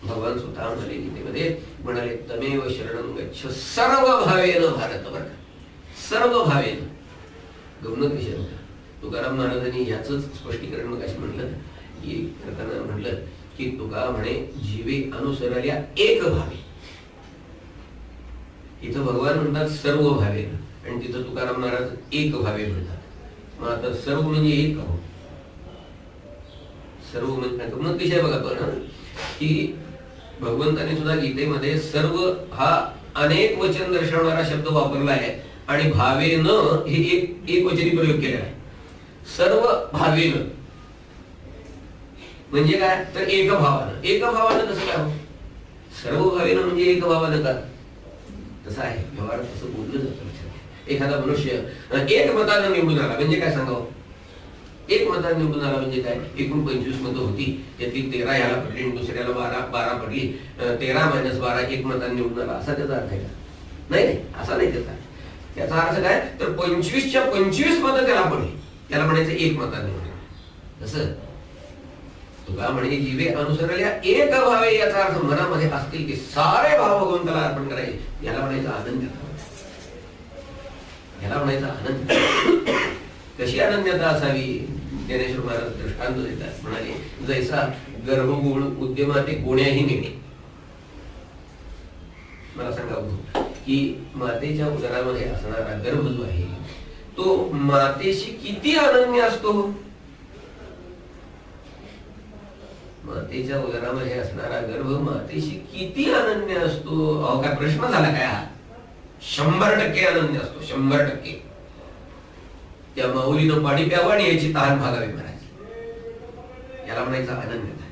भगवान स्वतः म्हणाले गीतेमध्ये, म्हणाले तमेव शरणं गच्छ सर्व भावेन भारत. बरं सर्व भावेन. गमनत विषय तुकाराम महाराजांनी याच स्पष्टीकरण मग अशी म्हटलं की करताना म्हटलं की तुका म्हणे जीवे अनुसरल्या एक भावे. इथं भगवान म्हणतात सर्व भावे आणि तिथं तुकाराम महाराज एक भावे म्हणतात. मग आता सर्व म्हणजे एक आहो. सर्व म्हणजे गमत विषय बघा पण की भगवंताने सुद्धा गीतेमध्ये सर्व हा अनेक वचन दर्शवणारा शब्द वापरला आहे आणि भावेन हे एक वचनी प्रयोग केलेला आहे. सर्व भावेन म्हणजे काय तर एक भावानं. एक भावानं कसं काय हो? सर्व भावेनं म्हणजे एक भावानं का? तसं आहे व्यवहार, तसं बोललं जातं. एखादा मनुष्य एक मतानं निवडून आला म्हणजे काय सांगावं? एक मतानं निवडून आला म्हणजे काय? एकूण 25 मतं होती, त्यातील 13 याला पडली आणि दुसऱ्याला 12 पडली. 13 - 12 एक मतानं निवडून आला असा त्याचा अर्थ आहे का? नाही, असा नाही त्याचा. त्याचा अर्थ काय तर 25च्या 25 मतं त्याला पडली, त्याला म्हणायचं एक मताने. तसं तुका म्हणे जीवे अनुसरल्या एक भावे, याचा अर्थ मनामध्ये असतील की सारे भाव भगवंताला अर्पण करायचे, याला म्हणायचं आनंद. याला म्हणायचं आनंद. कशी अनन्यता असावी? ज्ञानेश्वर महाराज दृष्टांत देतात. म्हणाले जैसा गर्भगुळ उद्यमाते कोण्याही नेणे. मला सांगा की मातेच्या उदरामध्ये असणारा गर्भ जो आहे तो मातेशी किती अनन्य असतो? मातेच्या उदरामध्ये असणारा गर्भ मातेशी किती अनन्य असतो? अहो काय प्रश्न झाला काय हा? 100% अनन्य असतो. 100%. त्या माऊलीनं पाणी प्यावं आणि याची तहान भागावी म्हणायची, याला म्हणायचं अनन्यता.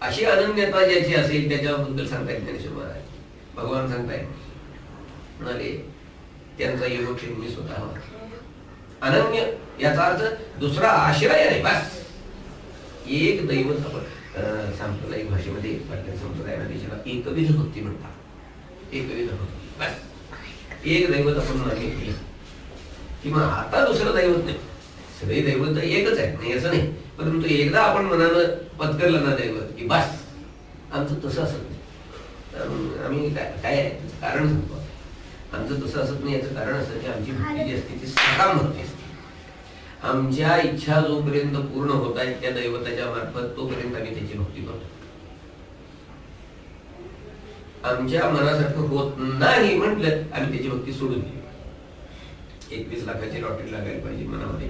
अशी अनन्यता ज्याची असेल त्याच्याबद्दल सांगतायत ज्ञानेश्वर महाराज. भगवान सांगतायत, म्हणाले त्यांचा योगक्षेम मी स्वतः. अनन्य याचा अर्थ दुसरा आश्रय नाही, बस एक दैवत. आपण सांप्रदायिक भाषेमध्ये संप्रदायामध्ये त्याला एकविध भक्ती म्हणतात. एकविध भक्ती, बस एक दैवत आपण मान्य केलं किंवा आता दुसरं दैवत नाही. सगळे दैवत एकच आहे नाही असं नाही, परंतु एकदा आपण मनानं पत्करलं ना दैवत की बस. आमचं तसं असत नाही. आम्ही काय आहे त्याचं कारण सांगतो. आमचं तसं असत नाही याचं कारण असं की आमची भक्ती जी असते ती सकाम भक्ती असते. आमच्या इच्छा जोपर्यंत पूर्ण होत आहेत त्या दैवताच्या मार्फत तोपर्यंत आम्ही त्याची भक्ती करतो. आमच्या मनासारखं होत नाही म्हटलं आम्ही त्याची भक्ती सोडून दिली. 21 लाखाची लॉटरी लागायला पाहिजे मनामध्ये.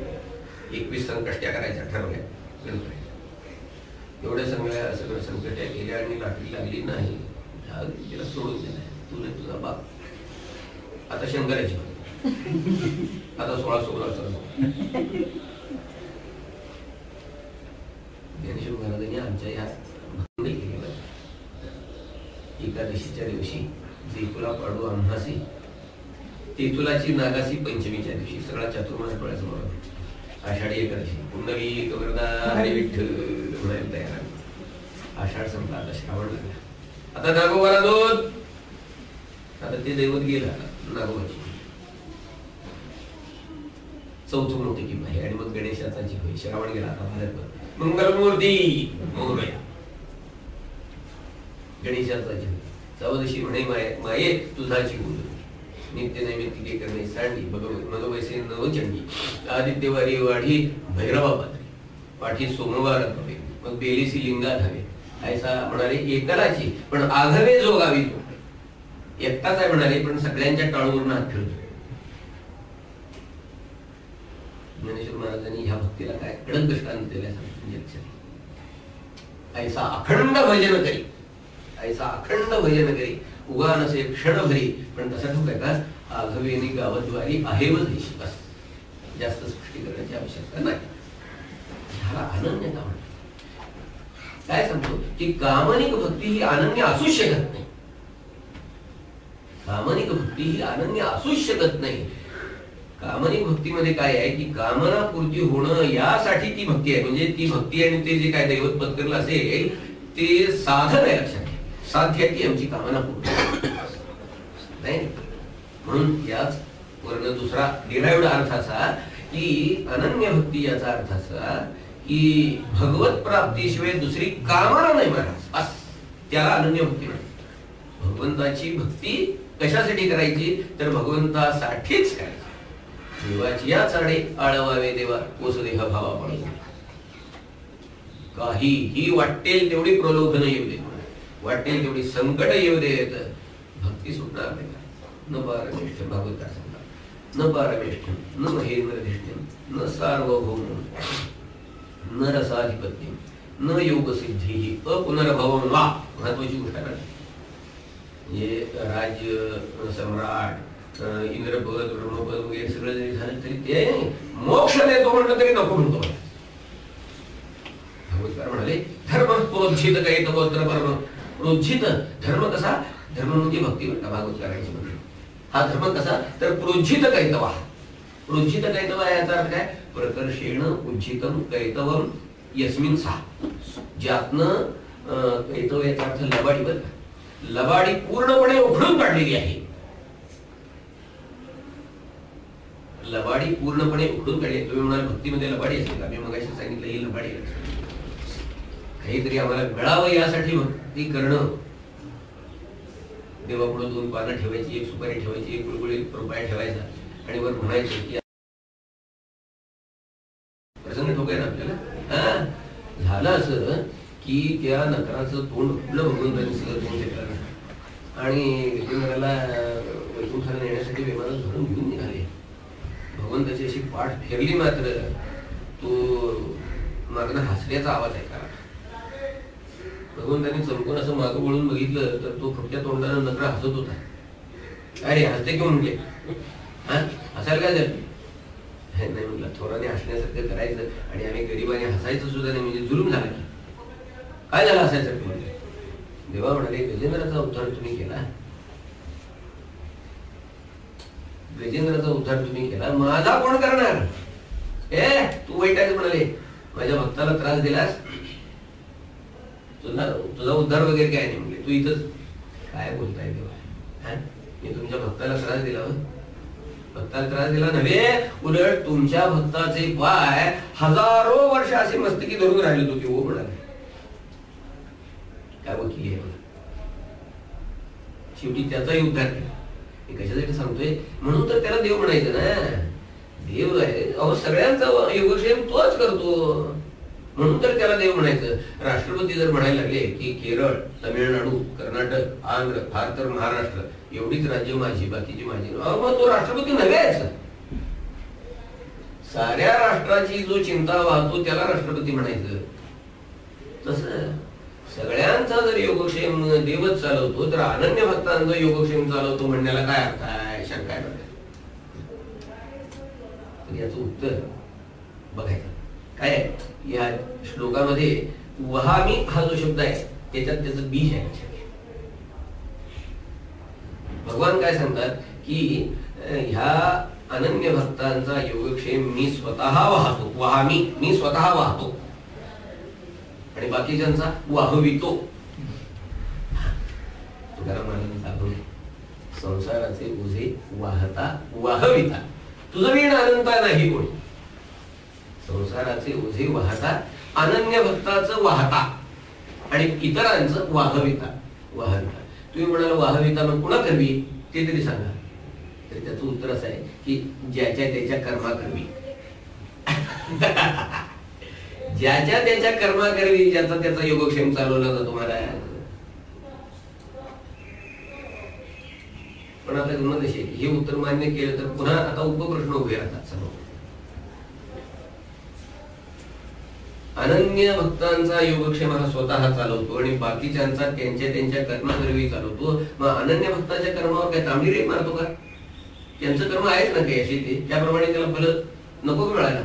21 संकष्ट्या करायच्या ठरवल्या गणपती. एवढ्या सगळं संकट्या केल्या आणि लॉटरी लागली नाही. तिला सोडून दिलाय. तुला तुझा बाप. आता शंकराची आता 16 ज्ञानेश्वर महाराजांनी आमच्या ह्या भक्ती केलेल्या एकादशीच्या दिवशी जेतुला पाडू आम्हासी तेतुलाची नागासी पंचमीच्या दिवशी सगळा चातुर्मास डोळ्यासमोर आषाढी एकादशी पुंडलिक वरदा हरी विठ्ठल म्हणायला तयार. आषाढ संपला, आता श्रावण लागला. आता नागोबाला दूध. आता ते दैवत गेला नागोबाची चौथं मोठी किंमत आहे. आणि मग गणेशाचा जी होईल श्रावण गेला. आता भारत मंगलमूर्ती मोरया गणेशाचा जी चौदशी म्हणे माये तुझाची बोल नित्य नैमित्तिके करणे सांडी मगवैसे नवचंडी आदित्यवारी वाढी भैरवा पाठी सोमवार हवे मग बेलीसी लिंगात हवे ऐसा म्हणाले एकलाची पण आघवे जो गावी तो एकटाच आहे म्हणाले पण सगळ्यांच्या टाळूवरून हात फिरतो. ज्ञानेश्वर महाराजांनी ह्या भक्तीला काय कडक दृष्टांत दिल्यासारखं ऐसा अखंड भजन करी ऐसा अखंड भजन करी उगा नसे क्षणभरी पण तसा ठोक आहे का आघवेनी गावद्वारी आहे व देशी. बस जास्त स्पष्टीकरणाची आवश्यकता नाही. ह्याला अनन्यता म्हणतात. काय सांगतो की कामनिक भक्ती ही अनन्य असूच शकत नाही. कामनिक भक्ती ही अनन्य असूच शकत नाही. कामनिक भक्तीमध्ये काय आहे की कामना पूर्ती होणं यासाठी ती भक्ती आहे. म्हणजे ती भक्ती आणि ते जे काय दैवत पत्करलं असेल ते साधन आहे. लक्षात घ्या साध्य ती आमची कामना पूर्ण नाही. म्हणून याच वर्ण दुसरा डिराइव्ड अर्थ असा की अनन्य भक्ती याचा अर्थ असा की भगवत प्राप्तीशिवाय दुसरी कामना नाही महाराज. बस त्याला अनन्य भक्ती म्हणतात. भगवंताची भक्ती कशासाठी करायची तर भगवंतासाठीच करायची. देवाची या चाडे आळवावे देवा कोसदेह भावा पडे. काहीही वाटेल तेवढी प्रलोभन येऊ दे वाटेल तेवढी संकट येऊ देत भक्ती सुटणार नाही. न पारमेष्ठ भागवता न पारमेष्ठ न महेंद्रधिष्ठ न सार्वभौम न रसाधिपत्य न योग सिद्धी अपुनर्भवम वा. महत्वाची गोष्ट आहे. हे राज्य सम्राट इंद्रपद ब्रह्मपद वगैरे सगळं जरी झालं तरी ते मोक्ष देतो म्हणलं तरी नको म्हणतो. भागवतकार म्हणाले धर्म प्रोज्झित काही तवत्र परम प्रोज्झित धर्म कसा धर्म म्हणजे भक्ती बरं का भागवतकारांची म्हणणे. हा धर्म कसा तर प्रोज्झित कैतवा. प्रोज्झित कैतवा याचा अर्थ काय प्रकर्षेण उज्जितम कैतवम यस्मिन सा. ज्यातनं कैतव याचा अर्थ लबाडी बरं. लबाडी पूर्णपणे उघडून काढलेली आहे. लबाडी पूर्णपणे उघडून काढली. तुम्ही म्हणाल भक्तीमध्ये लबाडी असेल का. मी मगाशी सांगितलं ही लबाडी आहे. काहीतरी आम्हाला मिळावं यासाठी भक्ती करणं. देवापुढे 2 पानं ठेवायची, 1 सुपारी ठेवायची, 1 गुळगुळीत रुपया ठेवायचा आणि वर म्हणायचं की प्रसंग ठोकाय ना आपल्याला. झालं असं की त्या नकराचं तोंड फुटलं भगवंतांनी सगळं तोंड घेतलं आणि गजेंद्राला वैकुंठाला नेण्यासाठी विमानात धरून घेऊन निघाले. भगवंताची अशी पाठ फिरली मात्र तो मागणं हसण्याचा आवाज ऐका. भगवंतांनी चमकून असं मागं वळून बघितलं तर तो फुटल्या तोंडानं नकरा हसत होता. अरे हसते किंवा म्हटले हसायला काय झालं नाही म्हटलं. थोराने हसण्यासारखं करायचं आणि आम्ही गरिबाने हसायचं सुद्धा नाही म्हणजे जुलूम झाला की काय झालं हसायसारखं म्हणजे. देवा म्हणाले गजेंद्राचा उद्धार तुम्ही केला. गजेंद्राचा उद्धार तुम्ही केला माझा कोण करणार. तू वाईट आहे म्हणाले माझ्या भक्ताला त्रास दिलास तुझा उद्धार वगैरे काय नाही म्हणजे. तू इथंच काय बोलताय देवा. मी तुमच्या भक्ताला त्रास दिला. भक्ताला त्रास दिला नव्हे उलट तुमच्या भक्ताचे पाय हजारो वर्ष असे मस्तकी धरून राहिले होते. हो म्हणाले काय वकील आहे. शेवटी त्याचाही उद्धार केला. मी कशासाठी सांगतोय म्हणून तर त्याला देव म्हणायचं ना. देव आहे अहो सगळ्यांचा योगक्षेम तोच करतो म्हणून तर त्याला देव म्हणायचं. राष्ट्रपती जर म्हणायला लागले की केरळ तमिळनाडू कर्नाटक आंध्र फार तर महाराष्ट्र एवढीच राज्य माझी बाकीची माझी मग तो राष्ट्रपती नव्हेच. साऱ्या राष्ट्राची जो चिंता वाहतो त्याला राष्ट्रपती म्हणायचं. तसं सगळ्यांचा जर योगक्षेम देवच चालवतो तर अनन्य भक्तांचा योगक्षेम चालवतो म्हणण्याला काय अर्थ आहे, शंका आहे. तर याचं उत्तर बघायचं काय. या श्लोकामध्ये वहामी हा जो शब्द आहे त्याच्यात त्याचं बीज आहे. भगवान काय सांगतात की ह्या अनन्य भक्तांचा योगक्षेम मी स्वतः वाहतो. वहामी, मी स्वतः वाहतो आणि बाकीच्यांचा वाहवितो. तुकाराम महाराजांनी सांगितले संसाराचे ओझे वाहता वाहविता तुझं वीण अनंता नाही कोणी. संसाराचे ओझे वाहता अनन्य भक्ताचं वाहता आणि इतरांचं वाहविता. वाहविता तुम्ही म्हणाल वाहविता मग कुणा करवी ते तरी सांगा. तर त्याचं उत्तर असं आहे की ज्याच्या त्याच्या कर्मा करवी. ज्याच्या त्याच्या कर्मा करवी, ज्याचा त्याचा योगक्षेम चालवला जातो महाराज. पण आता गमत अशी हे उत्तर मान्य केलं तर पुन्हा आता उपप्रश्न उभे राहतात समोर. अनन्य भक्तांचा योगक्षेम हा स्वतः चालवतो आणि बाकीच्यांचा त्यांच्या त्यांच्या कर्माकरवी चालवतो. मग अनन्य भक्ताच्या कर्मावर काय तांबडी रेख मारतो का? त्यांचं कर्म आहेच ना काही अशी ते, त्याप्रमाणे त्याला फल नको मिळायला.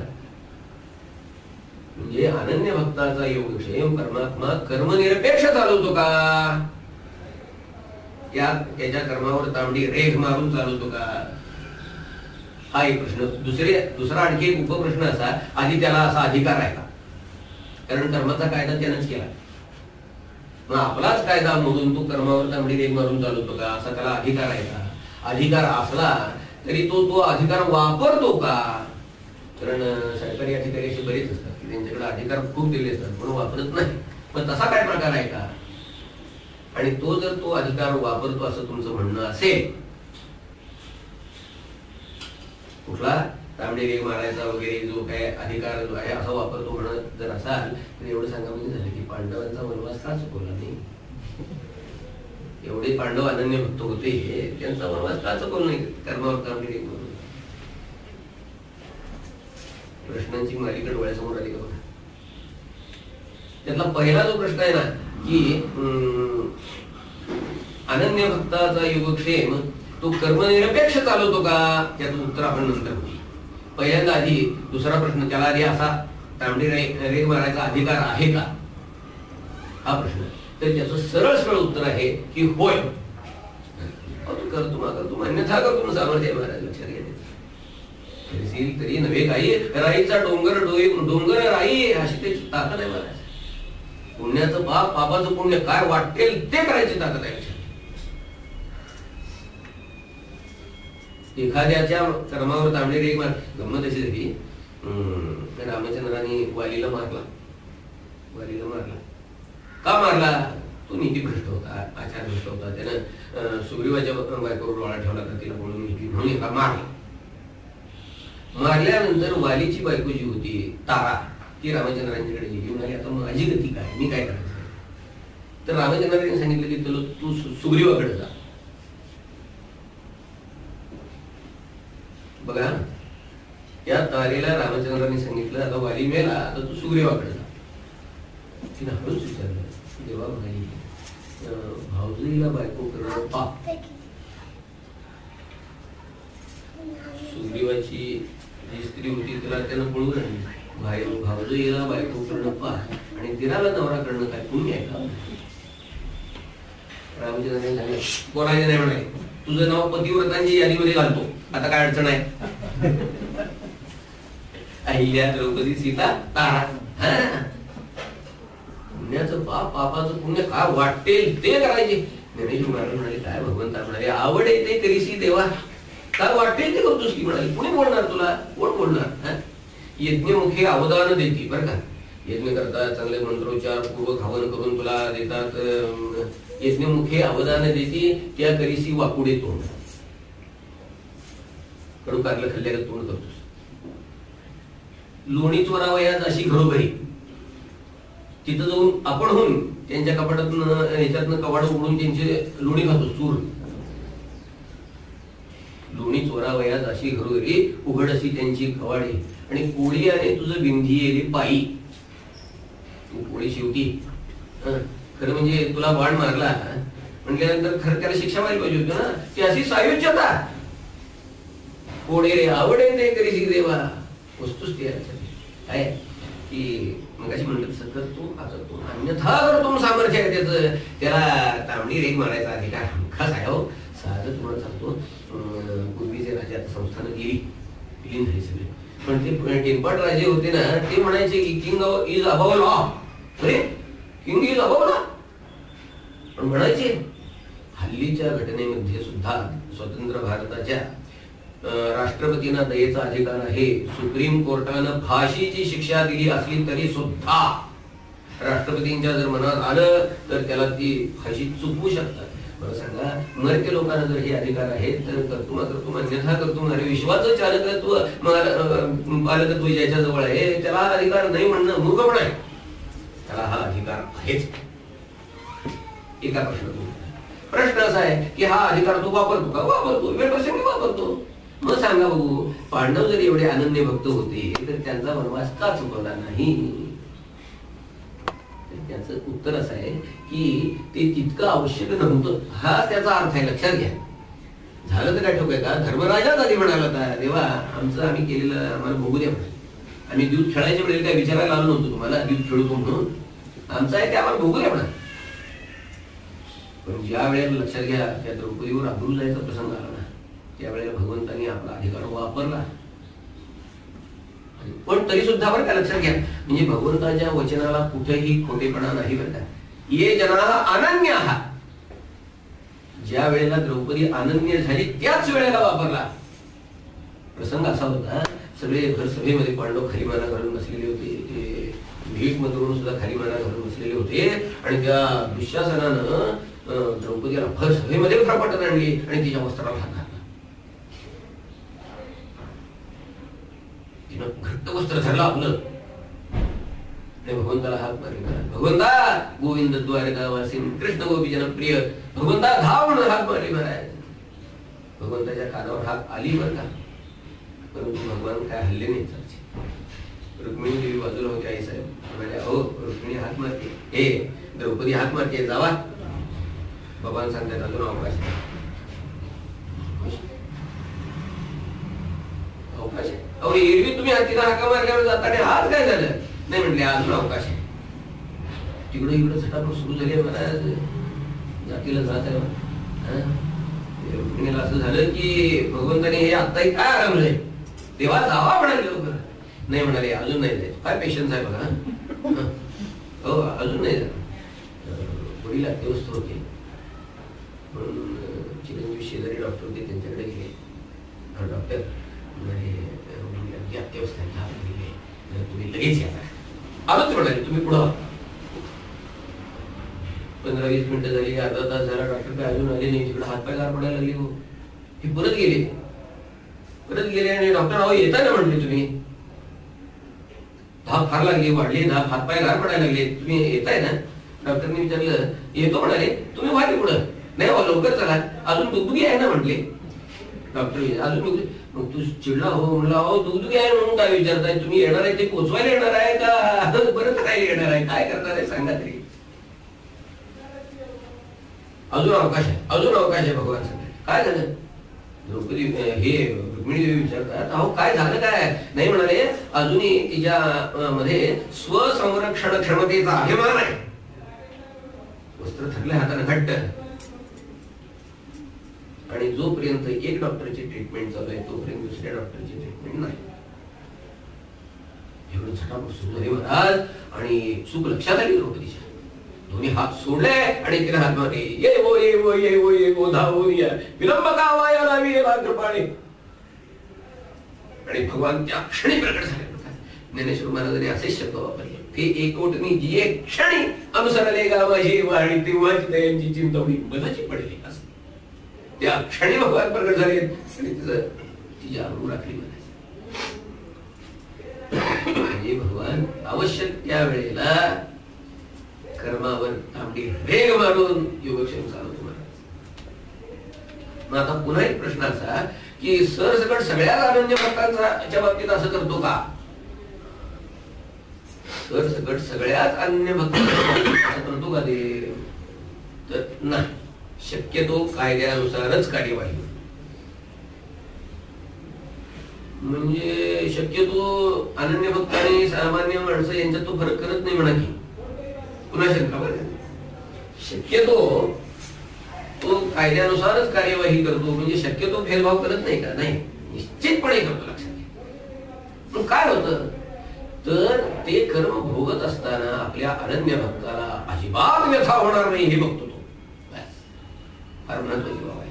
म्हणजे अनन्य भक्ताचा योगक्षेम परमात्मा कर्मनिरपेक्ष चालवतो का? त्याच्या कर्मावर तांबडी रेख मारून चालवतो का? हा एक प्रश्न. दुसरा आणखी एक उपप्रश्न असा, आधी त्याला असा अधिकार आहे का? कारण कर्माचा कायदा त्यानंच केला. मग आपलाच कायदा मोडून तो कर्मावर तांबडी रेख मारून चालवतो का? असा त्याला अधिकार आहे का? अधिकार असला तरी तो अधिकार वापरतो का? कारण सरकारी अधिकारी असे बरेच असतात की त्यांच्याकडे अधिकार खूप दिले असतात पण वापरत नाही. पण तसा काय प्रकार आहे का? आणि तो जर तो अधिकार वापरतो असं तुमचं म्हणणं असेल, कुठला तांबडी रेख मारायचा वगैरे जो काय अधिकार जो आहे असा वापरतो म्हणत जर असाल तर एवढं सांगा म्हणजे झालं की पांडवांचा वनवास का चुकवला नाही? एवढे पांडव अनन्य भक्त होते, त्यांचा वनवास का चुकवला नाही कर्मावर तांबडी रेख म्हणून? प्रश्नांची मालिका डोळ्यासमोर आली का बघा. त्यातला पहिला जो प्रश्न आहे ना की अनन्य भक्ताचा योगक्षेम तो कर्मनिरपेक्ष चालवतो का, त्याचं उत्तर आपण नंतर होईल. पहिल्यांदा आधी दुसरा प्रश्न, त्याला आधी असा तांबडी रेख मारायचा अधिकार आहे का हा प्रश्न. तर त्याचं सरळ उत्तर आहे की होय. करतो अन्यथा करतो सामर्थ्य महाराज. लक्षात घ्या तरी नव्हे काही राईचा डोंगर राई अशी त्याची ताकद आहे महाराज. पुण्याचं पाप, पापाचं पुण्य काय वाटेल ते करायची ताकद आहे. एखाद्याच्या कर्मावर तांबडी रेख मार. गंमत अशी झाली, रामचंद्राने वालीला मारला. का मारला? तो नीतीभ्रष्ट होता, आचारभ्रष्ट होता. त्यानं सुग्रीवाच्या बायकोवर डोळा ठेवला तर तिला बोलून घेतली म्हणून एका मारला. मारल्यानंतर वालीची बायको जी होती तारा, ती रामचंद्रांच्याकडे गेली. म्हणाली आता माझी गती काय, मी काय करायचं? तर रामचंद्रांनी सांगितलं की तू सुग्रीवाकडे जा. बघा, त्या तारेला रामचंद्रांनी सांगितलं आता वाली मेला, आता तू सुग्रीवाकडे जा. तिने हळूच विचारलं, देवा म्हणाली भाऊजीला बायको करणं पाप. सुग्रीवाची जी स्त्री होती तिला त्यानं पळून आणली. भाऊजीला बायको करणं पाप आणि तिला नवरा करणं काय पुण्य आहे का? रामचंद्रांनी सांगितलं बोलायचं नाही म्हणाले, तुझं नाव पतिव्रतांची यादीमध्ये घालतो, आता काय अडचण आहे? अहिल्या, द्रौपदी, सीता, तारा. पुण्याचं पाप, पापाचं पुण्य काय वाटेल ते करायचे. ज्ञानेश्वर महाराज म्हणाले काय भगवंता म्हणाले आवड येते करीसी देवा, काय वाटेल ते करतोस की म्हणाले. कोणी बोलणार तुला? कोण बोलणार? यज्ञमुखी अवदान देते बरं का. यज्ञ करतात, चांगले मंत्रोच्चार पूर्वक हवन करून तुला देतात. यज्ञमुखी अवदान देते त्या करीसी वाकुडे तोंड. कडू कारलं खाल्ल्याला तोंड करतोस. लोणी चोरावयात अशी घरोघरी तिथं जाऊन आपण होऊन त्यांच्या कपाटातून ह्याच्यातनं कवाड उघडून त्यांचे लोणी खातो चूर. लोणी चोरावयात अशी घरोघरी उघड अशी त्यांची कवाडे आणि कोळी आणि तुझं बिंधी येते पायी. तू कोळी शेवटी खरं म्हणजे तुला बाण मारला म्हटल्यानंतर खरं त्याला शिक्षा व्हायला पाहिजे होती ना. ती अशी सायुज्यता. कोडे आवडे ते करी देवा वस्तूच ती आहे की मग अशी म्हणतात सतत तू आता तू अन्यथा करतो सामर्थ्य आहे त्याचं. त्याला तांबडी रेग मारायचा अधिकार हमखास आहे. हो साधं तुम्हाला सांगतो, पूर्वीचे राजे आता संस्थानं गेली विलीन झाली सगळी, पण ते टेनपाट राजे होते ना, ते म्हणायचे की किंग इज अबाव लॉ. अरे किंग इज अबाव लॉ पण म्हणायचे. हल्लीच्या घटनेमध्ये सुद्धा स्वतंत्र भारताच्या राष्ट्रपतींना दयेचा अधिकार आहे. सुप्रीम कोर्टानं फाशीची शिक्षा दिली असली तरी सुद्धा राष्ट्रपतींच्या जर मनात आलं तर त्याला ती फाशी चुकवू शकतात. मला सांगा, मरते लोकांना जर हे अधिकार आहेत तर कर्तुम अकर्तुम अन्यथा कर्तुम. अरे विश्वाचं चालकत्व पालकत्व ज्याच्या जवळ आहे त्याला हा अधिकार नाही म्हणणं मूर्खपणा आहे. त्याला हा अधिकार आहेच. एका प्रश्न असा आहे की हा अधिकार तू वापरतो का? वापरतो. वेळप्रसंगी वापरतो. मग सांगा बघू, पांडव जर एवढे अनन्य भक्त होते तर त्यांचा वनवास का चुकवला नाही? त्याचं उत्तर असं आहे की ते तितकं आवश्यक नव्हतं. हा त्याचा अर्थ आहे, लक्षात घ्या. झालं तर काय ठोक आहे का? धर्मराजाच आधी म्हणाला होता, देवा आमचं आम्ही केलेलं आम्हाला बघू द्या म्हणे. आम्ही दूध खेळायच्या वेळेला काय विचारायला आलो नव्हतो तुम्हाला दूध खेळतो म्हणून. आमचं आहे ते आम्हाला बघू द्या म्हणा. पण ज्या वेळेला लक्षात घ्या त्या द्रौपदीवर अब्रू जायचा प्रसंग आला ना, त्यावेळेला भगवंतांनी आपला अधिकार वापरला. पण तरी सुद्धा बरं का लक्षात घ्या, म्हणजे भगवंताच्या वचनाला कुठेही खोटेपणा नाही बरं का. ये जना अनन्य आहात. ज्या वेळेला द्रौपदी अनन्य झाली त्याच वेळेला वापरला. प्रसंग असा होता, सगळे भर सभेमध्ये पांडव खाली माना घालून बसलेले होते. भीष्मद्रोण सुद्धा खाली माना घालून बसलेले होते आणि त्या दुःशासनानं द्रौपदीला भर सभेमध्ये फरफटत आणली आणि तिच्या वस्त्राला हात घातला. तिनं घट्ट वस्त्र धरलं आपलं आणि भगवंताला हात मारले. भगवंता गोविंद द्वारकावासीन कृष्ण गोपी जनप्रिय भगवंता धाव म्हणून हात मारली महाराज. भगवंताच्या कानावर हात आली बरं का, परंतु भगवान काय हल्ले नाही. रुक्मिणी देवी बाजूला होती. आई साहेब म्हणाले, अहो रुक्मिणी हात मारते, हे द्रौपदी हात मारते, जावा. भगवान सांगतात अजून अवकाश आहे. अवकाश आहे. अहो एरवी तुम्ही तिला हाका मारल्यावर जाताना आज काय झालं? नाही म्हटले अजून अवकाश आहे. तिकडे इकडे झटापट सुरू झाली आहे महाराज. जातीला जात आहे. रुक्मिणीला असं झालं की भगवंताने हे आत्ताही काय आरामलंय, तेव्हा जावा म्हणाले लवकर. नाही म्हणाले अजून नाही जायचं. काय पेशन्स आहे बघा. हो अजून नाही जात. वडील अत्यवस्थ होते म्हणून चिरंजीव शेजारी डॉक्टर होते त्यांच्याकडे गेले. डॉक्टर म्हणाले अत्यवस्थ आहे, तुम्ही लगेच या. आलोच म्हणाले, तुम्ही पुढं. 15-20 मिनिटं झाली, अर्धा तास झाला, डॉक्टर काय अजून आले नाही. तिकडे हातपाय गार पडायला लागले. हो हे परत गेले आणि डॉक्टर अहो येता ना म्हटले, तुम्ही धाप फार लागली, वाढली धाप, हातपाय गार पडायला लागले, तुम्ही येताय ना? डॉक्टरने विचारलं, येतो म्हणाले. तुम्ही व्हायला पुढं. नाही हो लवकर चला, अजून दुगदुगी आहे ना म्हटले. डॉक्टर अजून मग तू चिडला. हो म्हणला, हो दुगदुगी आहे म्हणून काय विचारताय? तुम्ही येणार आहे ते पोचवायला येणार आहे का बरं करायला येणार आहे? काय करणार आहे सांगा तरी. अजून अवकाश आहे, अजून अवकाश आहे. भगवान सांगतात काय झालं? द्रौपदी हे रुक्मिणी देवी विचारतात, अहो काय झालं काय? नाही म्हणाले अजूनही तिच्या मध्ये स्वसंरक्षण क्षमतेचा अभिमान आहे. वस्त्र थकले हाताने घट्ट. आणि जोपर्यंत एक डॉक्टरची ट्रीटमेंट चालू आहे तोपर्यंत दुसऱ्या डॉक्टरची ट्रीटमेंट नाही. एवढं झटापट सुरू झाली महाराज. आणि चूक लक्षात आली द्रौपदीच्या. दोन्ही हात सोडले आणि तिने हात मारले. ये वो ये वो ये वो ये वो धावून या विलंब का वाया लावी कृपाने. आणि भगवान त्या क्षणी प्रकट झाले. ज्ञानेश्वर महाराजांनी असे शब्द वापरले की एकोटनी जी एक क्षणी अनुसरले गा माझी वाणी तेव्हाची त्यांची चिंतवणी मधाची पडली. असं त्या क्षणी भगवान प्रकट झाले आणि तिची आबरू राखली म्हणजे भगवान आवश्यक त्या वेळेला कर्मावर तांबडी रेग मारून योगक्षेम चालवतो महाराज. मग आता पुन्हा एक प्रश्न असा की सरसकट सगळ्या अनन्य भक्तांच्या बाबतीत असं करतो का? सरसकट सगळ्याच अन्य भक्तांना करतो का देव? तर नाही, शक्यतो कायद्यानुसारच कार्यवाही. म्हणजे शक्यतो अनन्य भक्त आणि सामान्य माणसं यांच्यात तो फरक करत नाही म्हणा की. पुन्हा शंका बरं, शक्यतो तो कायद्यानुसारच कार्यवाही करतो, म्हणजे शक्यतो भेदभाव करत नाही का? नाही, निश्चितपणे करतो. लक्षात घ्या. पण काय होतं तर ते कर्म भोगत असताना आपल्या अनन्य भक्ताला अजिबात व्यथा होणार नाही हे बघतो तो. फार महत्वाची बाब आहे.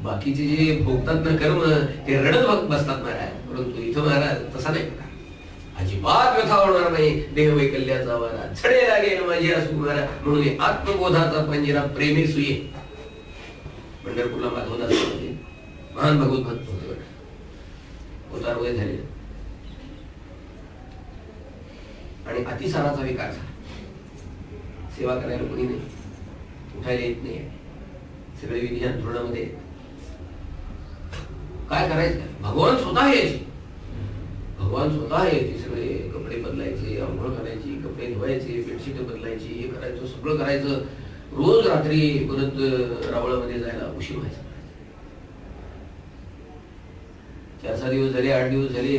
बाकीचे जे भोगतात ना कर्म ते रडत बसतात महाराज, परंतु इथं महाराज तसा नाही प्रकार. अजिबात व्यथा होणार नाही, देह वैकल्याचा वारा झडे लागेल माझी असू महाराज, म्हणून आत्मबोधाचा पंजरा प्रेमी सुये. पंढरपूरला माधवदास होते, महान भगवत भक्त होते. अवतार वय झाले आणि अतिसाराचा विकार झाला. सेवा करायला कोणी नाही, उठायला येत नाही, सगळे विधी धोरणामध्ये. काय करायचं? भगवान स्वतः यायचे, भगवान स्वतः यायचे. सगळे कपडे बदलायचे, आंघोळ करायची, कपडे धुवायचे, बेडशीट बदलायची, हे करायचं, सगळं करायचं. रोज रात्री परत रावळामध्ये जायला उशीर व्हायचा. 4-6 दिवस झाले, 8 दिवस झाले,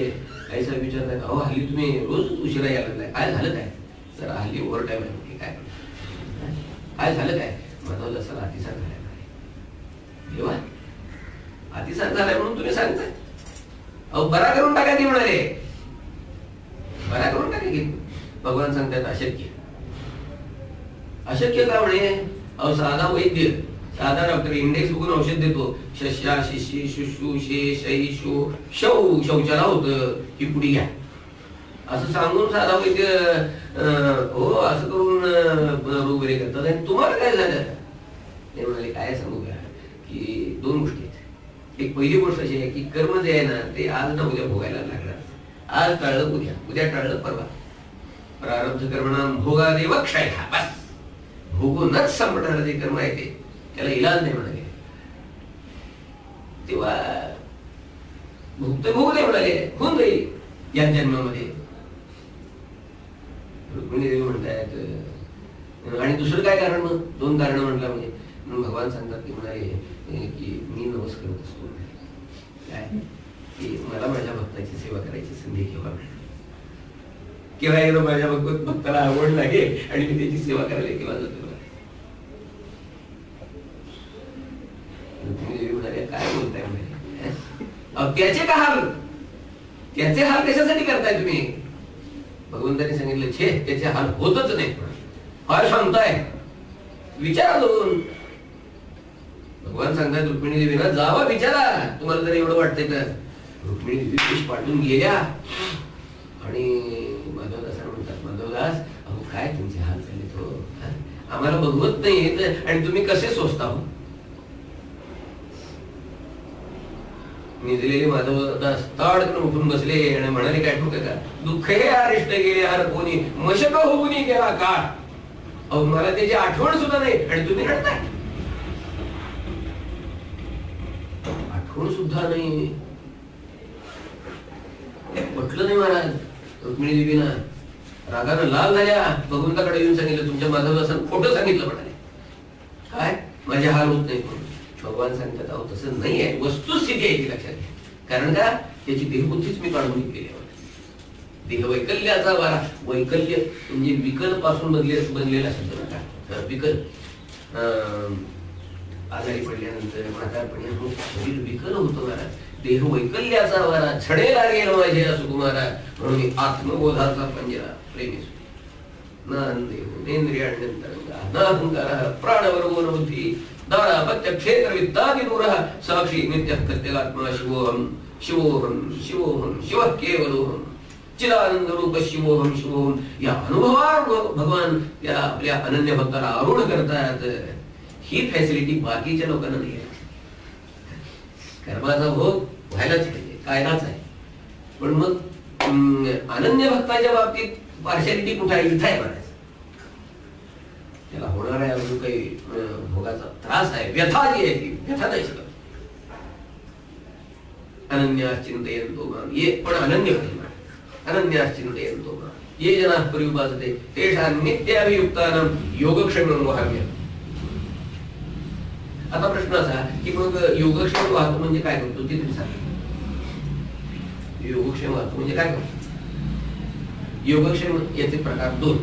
काही साहेब विचारतात, अहो हल्ली तुम्ही रोज उशिरा यायला लागलाय, काय झालं काय? जरा हल्ली ओव्हर टाईम आहे. काय झालं काय? माझा जसा अतिसार झालाय. देवा, अतिसार झालाय म्हणून तुम्ही सांगताय? अहो बरा करून टाका की म्हणाले, बरा करून टाका की. भगवान सांगतात अशक्य. अशक्य का म्हणे? अहो साधा वैद्य, साधा डॉक्टर इंडेक्स बघून औषध देतो. शस्या शिशी शुशू शे शैशू शौ, शौचाला होतं ही पुढी घ्या असं सांगून साधा वैद्य हो असं करून रोग बरे करतात. आणि तुम्हाला काय झालं? ते म्हणाले काय सांगू का की 2 गोष्टी आहेत. एक पहिली गोष्ट अशी आहे की कर्म जे आहे ना ते आज ना उद्या भोगायला लागणार. आज टाळलं उद्या, उद्या टाळलं परवा. प्रारब्ध कर्मणाम भोगादेव क्षय, बस भोगूनच संपणारं जे कर्म आहे ते त्याला इलाज नाही म्हणाले. तेव्हा भोगते भोगू दे म्हणाले, होऊन जाईल या जन्मामध्ये. रुक्मिणी देवी म्हणतायत. आणि दुसरं काय कारण? मग 2 कारण म्हटलं म्हणजे भगवान सांगतात की म्हणाले की मी नवस करत असतो काय की मला माझ्या भक्ताची सेवा करायची संधी केव्हा मिळेल, केव्हा एकदा माझ्या भक्ताला आवड लागेल आणि मी त्याची सेवा करायला केव्हा जातो. काय बोलताय म्हणे? त्याचे का हाल, त्याचे हाल कशासाठी करताय तुम्ही? भगवंतांनी सांगितलं छे त्याचे हाल होतच नाही. फार सांगताय, विचारा जाऊन. भगवान सांगतायत रुक्मिणी देवीला जावा विचारा, तुम्हाला जर एवढं वाटतंय तर. रुक्मिणी देवी देश पाठवून गेल्या आणि माधवदास म्हणतात, माधवदास अहो काय तुमचे हाल झाले तो, आम्हाला बघवत नाही आणि तुम्ही कसे सोचता हो? निजलेले माधवदास ताडकन उठून बसले आणि म्हणाले काय ठोक का? दुःख हे अरिष्ट गेले हर कोणी, मशक होऊन गेला का? अहो मला त्याची आठवण सुद्धा नाही आणि तुम्ही रडताय. आठवण सुद्धा नाही, म्हटलं नाही महाराज. रुक्मिणी देवीना रागानं लाल झाल्या, भगवंताकडे येऊन सांगितलं तुमच्या माधवदासानं खोटं सांगितलं म्हणाले. काय माझे हाल होत नाही. भगवान सांगतात अहो तसं नाही आहे, वस्तुस्थिती आहे ती लक्षात घ्या. कारण का त्याची देहबुद्धीच मी काढून घेतलेली आहे. देह वैकल्याचा वारा, वैकल्य म्हणजे विकल पासून बनलेला शब्द नका. विकल आजारी पडल्यानंतर म्हातारपणी शरीर विकल होतं महाराज. देह वैकल्याचा वारा झडे लागेल माझे असू कुमारा, म्हणून आत्मबोधाचा पंजरा प्रेमी नाहंकार प्राणवर्गो बुद्धी दारा पत्य क्षेत्र विद्यादि दूरः साक्षी नित्य प्रत्यगात्मा शिवोहम शिवोहम शिवोहम शिव केवलोहम चिदानंद रूप शिवोहम शिवोहम. या अनुभवावर भगवान या आपल्या अनन्य भक्ताला आरूढ करतात. ही फॅसिलिटी बाकीच्या लोकांना नाही आहे. कर्माचा भोग व्हायलाच पाहिजे, कायदाच आहे. पण मग अनन्य भक्ताच्या बाबतीत पार्शालिटी कुठे आहे? इथं आहे म्हणायचं. त्याला होणारा अजून काही भोगाचा त्रास आहे, व्यथा जी आहे ती व्यथा नाही शकत. अनन्य चिंतयंतो माम, ये पण अनन्य पाहिजे. अनन्याश्चिन्तयन्तो माम् ये जनाः पर्युपासते तेषां नित्याभियुक्तानां योगक्षेमं वहाम्यहम्. आता प्रश्न असा की मग योगक्षेम वाहतो म्हणजे काय करतो ते तुम्ही सांगा. योगक्षेम वाहतो म्हणजे काय करतो? योगक्षेम याचे प्रकार दोन.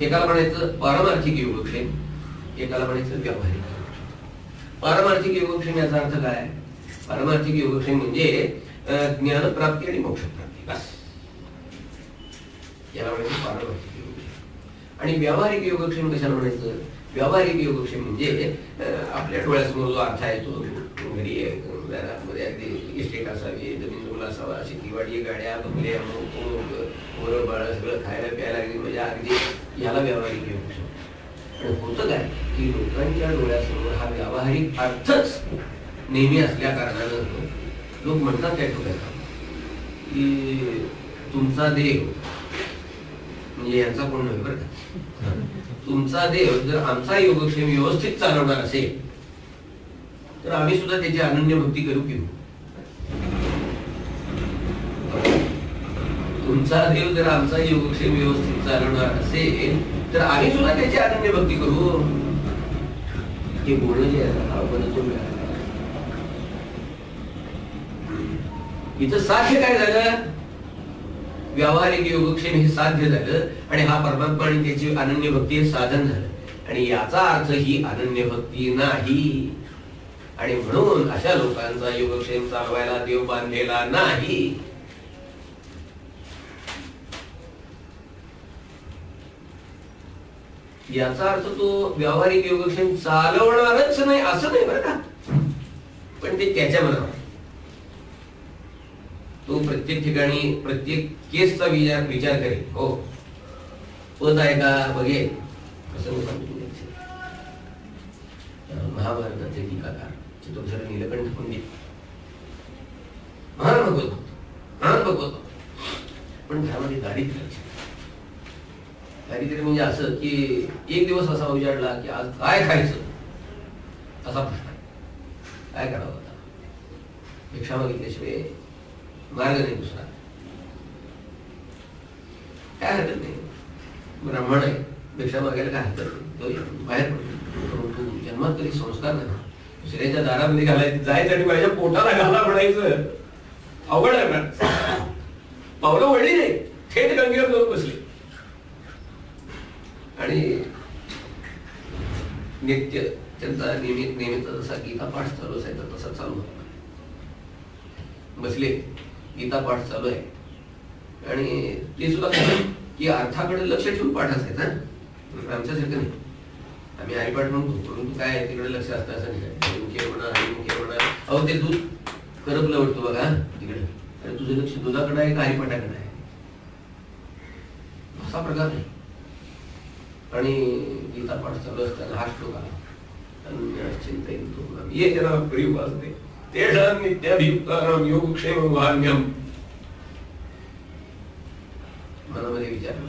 एकाला म्हणायचं पारमार्थिक योगक्षेम, एकाला म्हणायचं व्यावहारिक योगक्षेम. पारमार्थिक योगक्षेम याचा अर्थ काय? पारमार्थिक योगक्षेम म्हणजे ज्ञानप्राप्ती आणि मोक्षप्राप्ती, बस याला म्हणायचं पारमार्थिक योगक्षेम. आणि व्यावहारिक योगक्षेम कशाला म्हणायचं? व्यावहारिक योगक्षेम म्हणजे आपल्या डोळ्यासमोर जो अर्थ आहे तो घरी घरामध्ये अगदी इस्टेट असावी, जमीन जमीन असावा, शेतीवाडी, गाड्या, बंगले, पोरं बाळ सगळं खायला प्यायला अगदी म्हणजे अगदी याला व्यावहारिक योगक्षेम. आणि होतं काय की लोकांच्या डोळ्यासमोर हा व्यावहारिक अर्थच नेहमी असल्या कारणानं लोक म्हणतात काय ठोकायला की तुमचा देव म्हणजे यांचा कोण नव्हे बरं का, तुमचा देव जर आमचा योगक्षेम व्यवस्थित चालवणार असेल तर आम्ही सुद्धा त्याची अनन्य भक्ती करू की. तुमचा देव जर आमचा योगक्षेम व्यवस्थित चालवणार असेल तर आम्ही सुद्धा त्याची अनन्य भक्ती करू. हे बोलणं जे आहे इथं साध्य काय झालं? व्यावहारिक योगक्षेम हे साध्य झालं आणि हा परमात्मा आणि त्याची अनन्य भक्ती हे साधन झालं. आणि याचा अर्थ ही अनन्य भक्ती नाही. आणि म्हणून अशा लोकांचा योगक्षेम चालवायला देव बांधलेला नाही. याचा अर्थ तो व्यावहारिक योगक्षेम चालवणारच नाही असं नाही बरं का, पण ते त्याच्या मनावर. तो प्रत्येक ठिकाणी प्रत्येक केसचा विचार करेल. हो पद आहे का बघेल. कसं सांगतो महाभारताचे टीकाकार चितोपसर नीलकंठ पंडित महान भगवत पण त्यामध्ये दारिद्र्य म्हणजे असं की एक दिवस असा उजाडला की आज काय खायचं असा प्रश्न. काय करावं आता? भिक्षा मागितल्याशिवाय मार्ग नाही दुसरा. काय हरकत नाही, ब्राह्मण आहे, भिक्षा मागायला काय हरकत नाही, बाहेर पडतो. जन्मात तरी संस्कार नाही. दुसऱ्याच्या दारामध्ये घालायचं जायचं आणि माझ्या पोटाला घाला म्हणायचं अवघड आहे. पावलं वळली नाही, थेट गंगेवर जाऊन बसले. आणि नित्य त्यांचा नेहमीचा जसा गीता पाठ चालू असायचा तसा चालू होता. बसले, गीता पाठ चालू आहे आणि ते सुद्धा की अर्थाकडे लक्ष ठेवून पाठ असायचा. आमच्यासारखं नाही, आम्ही हरिपाठ म्हणतो परंतु काय तिकडे लक्ष असतं असं नाही. हरिमुखे म्हणा. अहो ते दूध करपलं वाटतं बघा तिकडे, अरे तुझं लक्ष दुधाकडे आहे का हरिपाठाकडे आहे असा प्रकार नाही. आणि गीता पाठ चालू असताना हा श्लोक आला, चिंतयन्तो ये जनाः पर्युपासते तेषां नित्याभियुक्तानां योगक्षेमं वहाम्यहम्. मनामध्ये विचारलं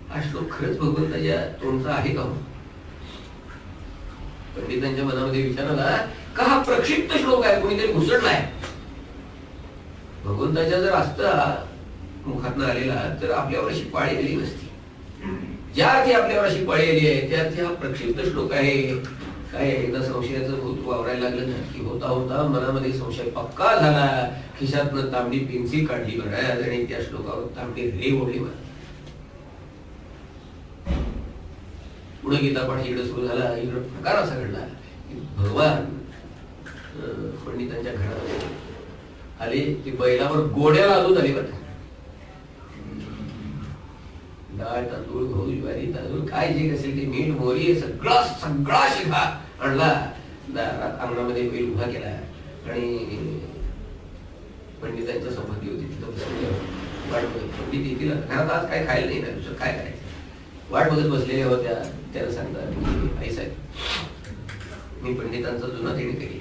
हा श्लोक खरंच भगवंताच्या तोंडचा आहे का? पंडितांच्या मनामध्ये विचार आला का हा प्रक्षिप्त श्लोक आहे, कोणीतरी घुसडलाय. भगवंताच्या जर असता मुखातनं आलेला तर आपल्यावर अशी पाळी आली नसती. ज्या अर्थी आपल्यावर अशी पाळी आली आहे त्या अर्थी हा प्रक्षिप्त श्लोक आहे. काय एकदा संशयाचं भूत वावरायला लागलं ना की होता होता मनामध्ये संशय पक्का झाला. खिशातनं तांबडी पेन्सिल काढली महाराज आणि त्या श्लोकावर तांबडी रे ओढली महाराज. पुढे गीता पाठ इकडे सुरू झाला. इकडे प्रकार असा घडला की भगवान पंडितांच्या घरामध्ये आले. ते बैलावर गोड्याला आलो झाले बरं. डाळ तांदूळ गहू ज्वारी तांदूळ काय जे असेल ते मीठ मोरी सगळा शिखा आणला. अंगणामध्ये बैल उभा केला आणि पंडितांच्या संपत्ती होती तिथं बसले वाट बघत. पंडित येतील घरात आज काय खायला नाही ना, दुसरं काय करायचं वाट बघत बसलेल्या होत्या. त्याला सांगतात आई साहेब मी पंडितांचा जुना देणेकरी,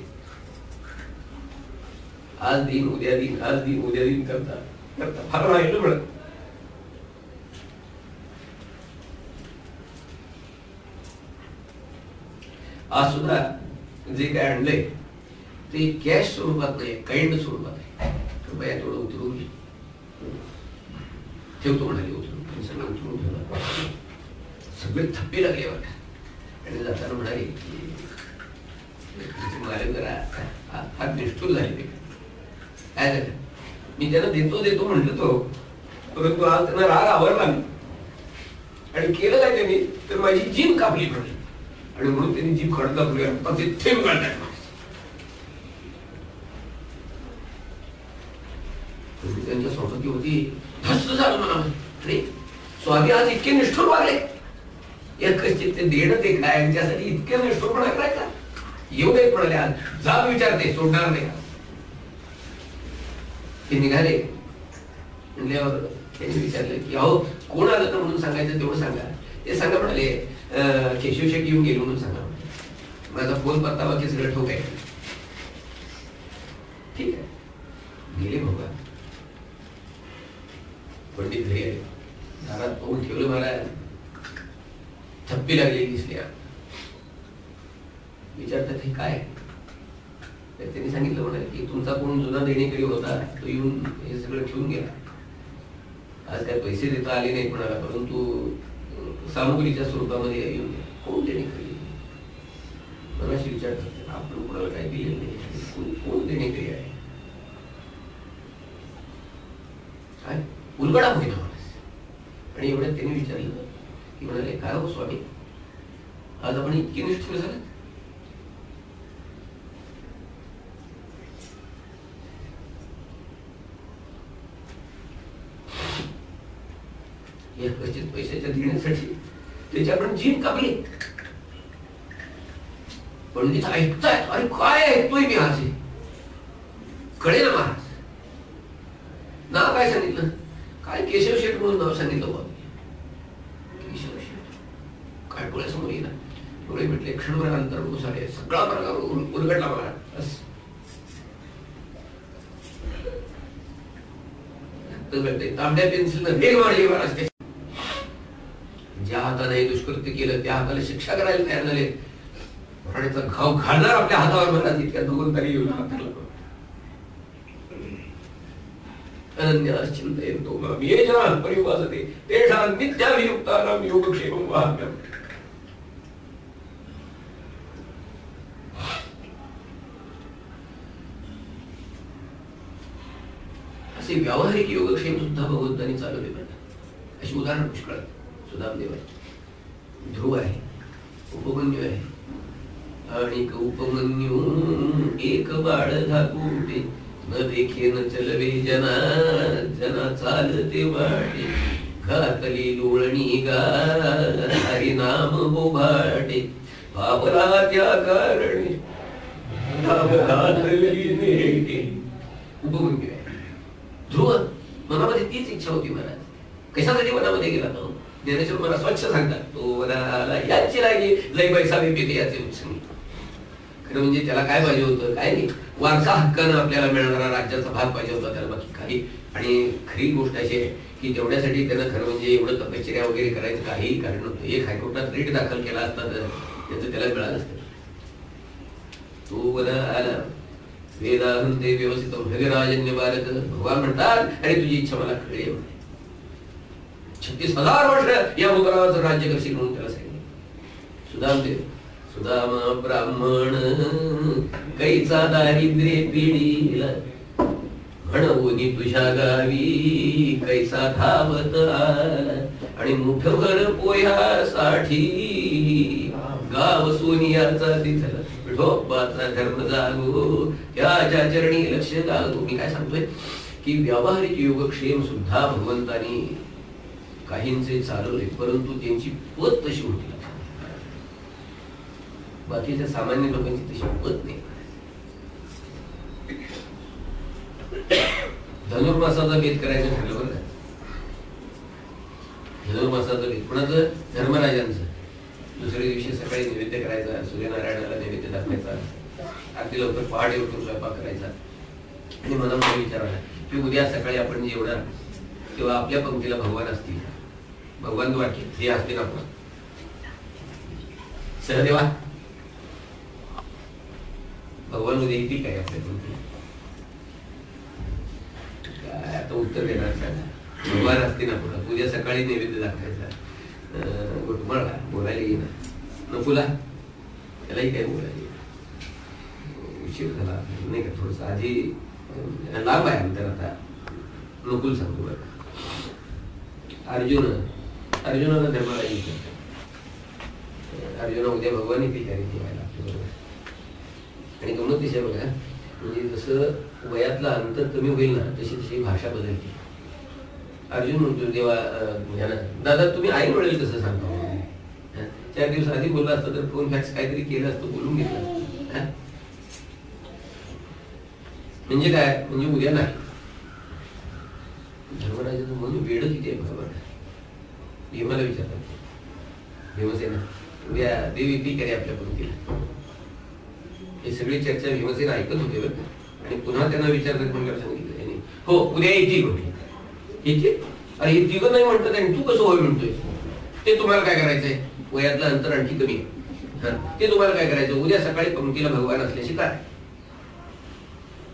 आज दिन उद्या दिन आज दिन उद्या दिन करता फार राहिलं म्हणत. आज सुद्धा जे काय आणलंय ते कॅश स्वरूपात नाही, काइंड स्वरूपात आहे. बया थोडं उतरून ठेवतो म्हणाले. उतरून सगळं उतरून ठेवलं. सगळे थप्पे लागले बघा. आणि जाताना म्हणाले की जरा फार निष्ठूर झाले. काय झालं? मी त्यांना देतो म्हटलं तो, परंतु आज त्यांना राग आवरला मी. आणि केलं काय त्यांनी तर माझी जीभ कापली म्हणे. आणि म्हणून त्यांनी जीभ काढता पूर्वी थेंब काढतात. त्यांच्या संपत्ती होती धस्त झालं मला. आणि स्वामी आज इतके निष्ठूर वागले. ते देणं ते काय त्यासाठी इतके निष्ठूरपणा करायचा. येऊ देत म्हणाले. आज जा विचारते, सोडणार नाही. ते निघाले. म्हणल्यावर त्यांनी विचारलं की अहो कोण आलं तर म्हणून सांगायचं तेवढं सांगा. ते सांगा म्हणाले केशव शेट्टी येऊन गेलो म्हणून सांगा. माझा फोन पत्ता बाकी सगळं ठोक आहे. ठीक आहे. गेले बाबा. पंडित घरी आले. दारात पाहून ठेवलं. मला थप्पी लागलेली दिसली. विचारतात हे काय? तर त्यांनी सांगितलं म्हणाले की तुमचा कोण जुना देणेकरी होता तो येऊन हे सगळं ठेवून गेला. आज काय पैसे देता आले नाही कोणाला, परंतु सामुग्रीच्या स्वरूपामध्ये येऊन कोण देणेकरी? मनाशी विचारतात आपण कोणाला काय दिलेलं नाही. कोण देणेकरी आहे? काय उलगडा होईना माणूस. आणि एवढ्यात त्यांनी विचारलं की म्हणाले काय हो स्वामी, आज आपण इतकी निष्ठुर झाले? या कचित पैशाच्या देण्यासाठी त्याच्याकडून जीभ कापली. पंडित ऐकताय. अरे काय ऐकतोय मी आज? कळे ना महाराज. नाव काय सांगितलं? काय केशव शेठ म्हणून नाव सांगितलं बा. केशव शेठ काय डोळ्यासमोर येईना. डोळे भेटले. क्षणभरानंतर घुसाले. सगळा प्रकार उलगडला मला. बस तांबड्या पेन्सिलनं वेग मारली महाराज. ज्या हाताने दुष्कृत्य केलं त्या हाताला शिक्षा करायला तयार झाले. मराठीचा घाव घालणार आपल्या हातावर महाराज. इतक्या दोघं तरी येऊन हाताला अनन्याश्चिंतयन्तो मां ये जनाः परिवासते तेषां नित्याभियुक्तानां योगक्षेमं वहाम्यहम्. असे व्यावहारिक योगक्षेम सुद्धा भगवंतांनी चालवले बरं. अशी उदाहरण पुष्कळ आहेत. सुदामदेव आहे, ध्रुव आहे, उपमन्यू आहे. आणि उपमन्यू एक बाळ धाकुटे न देखे न चलवे जना. जना चालते वाटे घातली लोळणी गा. हरी नाम बोभाटे बाबरा त्या कारणे उपमन्यू आहे. ध्रुव मनामध्ये तीच इच्छा होती महाराज. कशासाठी मनामध्ये गेला तो? ज्ञानेश्वर मला स्वच्छ सांगतात. तो मला याची लागी लई पैसा पिते याचे उत्संगी. खरं म्हणजे त्याला काय पाहिजे होतं? काय नाही, वारसा हक्कानं आपल्याला मिळणारा राज्याचा भाग पाहिजे होता त्याला, बाकी काही. आणि खरी गोष्ट अशी आहे की तेवढ्यासाठी त्यानं खरं म्हणजे एवढं तपश्चर्या वगैरे करायचं काहीही कारण नव्हतं. एक हायकोर्टात रिट दाखल केला असता तर त्याचं त्याला मिळालं असतं. तो बरं आला. वेदाहंते व्यवस्थित भगराजन्य बालक. भगवान म्हणतात अरे तुझी इच्छा मला कळली. 36,000 वर्ष या भूतलाचं राज्य करशील म्हणून त्याला सांगितलं. सुदामदेव. सुदामा ब्राह्मण कैचा दारिद्र्य पिढीला. म्हणवनी तुझ्या गावी कैसा धावत आला. आणि मुठभर पोह्यासाठी गाव सोनियाचा तिथला. विठोबाचा धर्म जागो त्याच्या चरणी लक्ष लागो. मी काय सांगतोय की व्यावहारिक योगक्षेम सुद्धा भगवंतानी काहींचे चालवले, परंतु त्यांची पत तशी होती. बाकीच्या सामान्य लोकांची तशी पत नाही. धनुर्मासाचा भेद करायचं ठरलं बरं का. धनुर्मासाचा भेद कोणाचं? धर्मराजांचं. दुसऱ्या दिवशी सकाळी नैवेद्य करायचा, सूर्यनारायणाला नैवेद्य दाखवायचा, अगदी लवकर पहाटे उठून स्वयंपाक करायचा. आणि मनामध्ये विचार आला की उद्या सकाळी आपण जेवणार तेव्हा आपल्या पंक्तीला भगवान असतील. भगवान वाक्य हे असतील आपण. सहदेवा भगवान उद्या येतील काय आपल्या पंक्तीला? आता उत्तर देणार सांगा. भगवान असते ना पुढं, उद्या सकाळी नैवेद्य दाखवायचा, घोटमाळा बोलायला येईना, नकुला त्यालाही काही बोलायला येईना, उशीर झाला नाही का, थोडस आधी लांब आहे अंतर. आता नकुल सांगतो बरं. अर्जुनाला धर्माला विचारतो, अर्जुना उद्या भगवान येतील तयारी ठेवायला आपल्याबरोबर. आणि गमत दिशा बघा, म्हणजे जसं वयातलं अंतर कमी होईल ना तशी तशी भाषा बदलते. अर्जुन म्हणतो देवा दादा तुम्ही आई वडील कसं सांगता, 4 दिवस आधी बोलला असतं तर फोन फॅक्स काहीतरी केलं असतं, बोलून घेतलं असतं. म्हणजे काय, म्हणजे उद्या नाही. धर्मराजाचं मन वेळ किती आहे बरोबर. भीमाला विचारतात, भीमसेना उद्या देव येतील करे आपल्याकडून केलं. ही सगळी चर्चा भीमसेना ऐकत होते बरं. आणि पुन्हा त्यांना विचारतात म्हणल्यावर सांगितलं त्यांनी, हो उद्या येतील म्हटलं. येतील? अरे हे तिघं नाही म्हणतात आणि तू कसं होय म्हणतोय. ते तुम्हाला काय करायचंय, वयातलं अंतर आणखी कमी आहे, ते तुम्हाला काय करायचं, उद्या सकाळी पंक्तीला भगवान असल्याशी काय.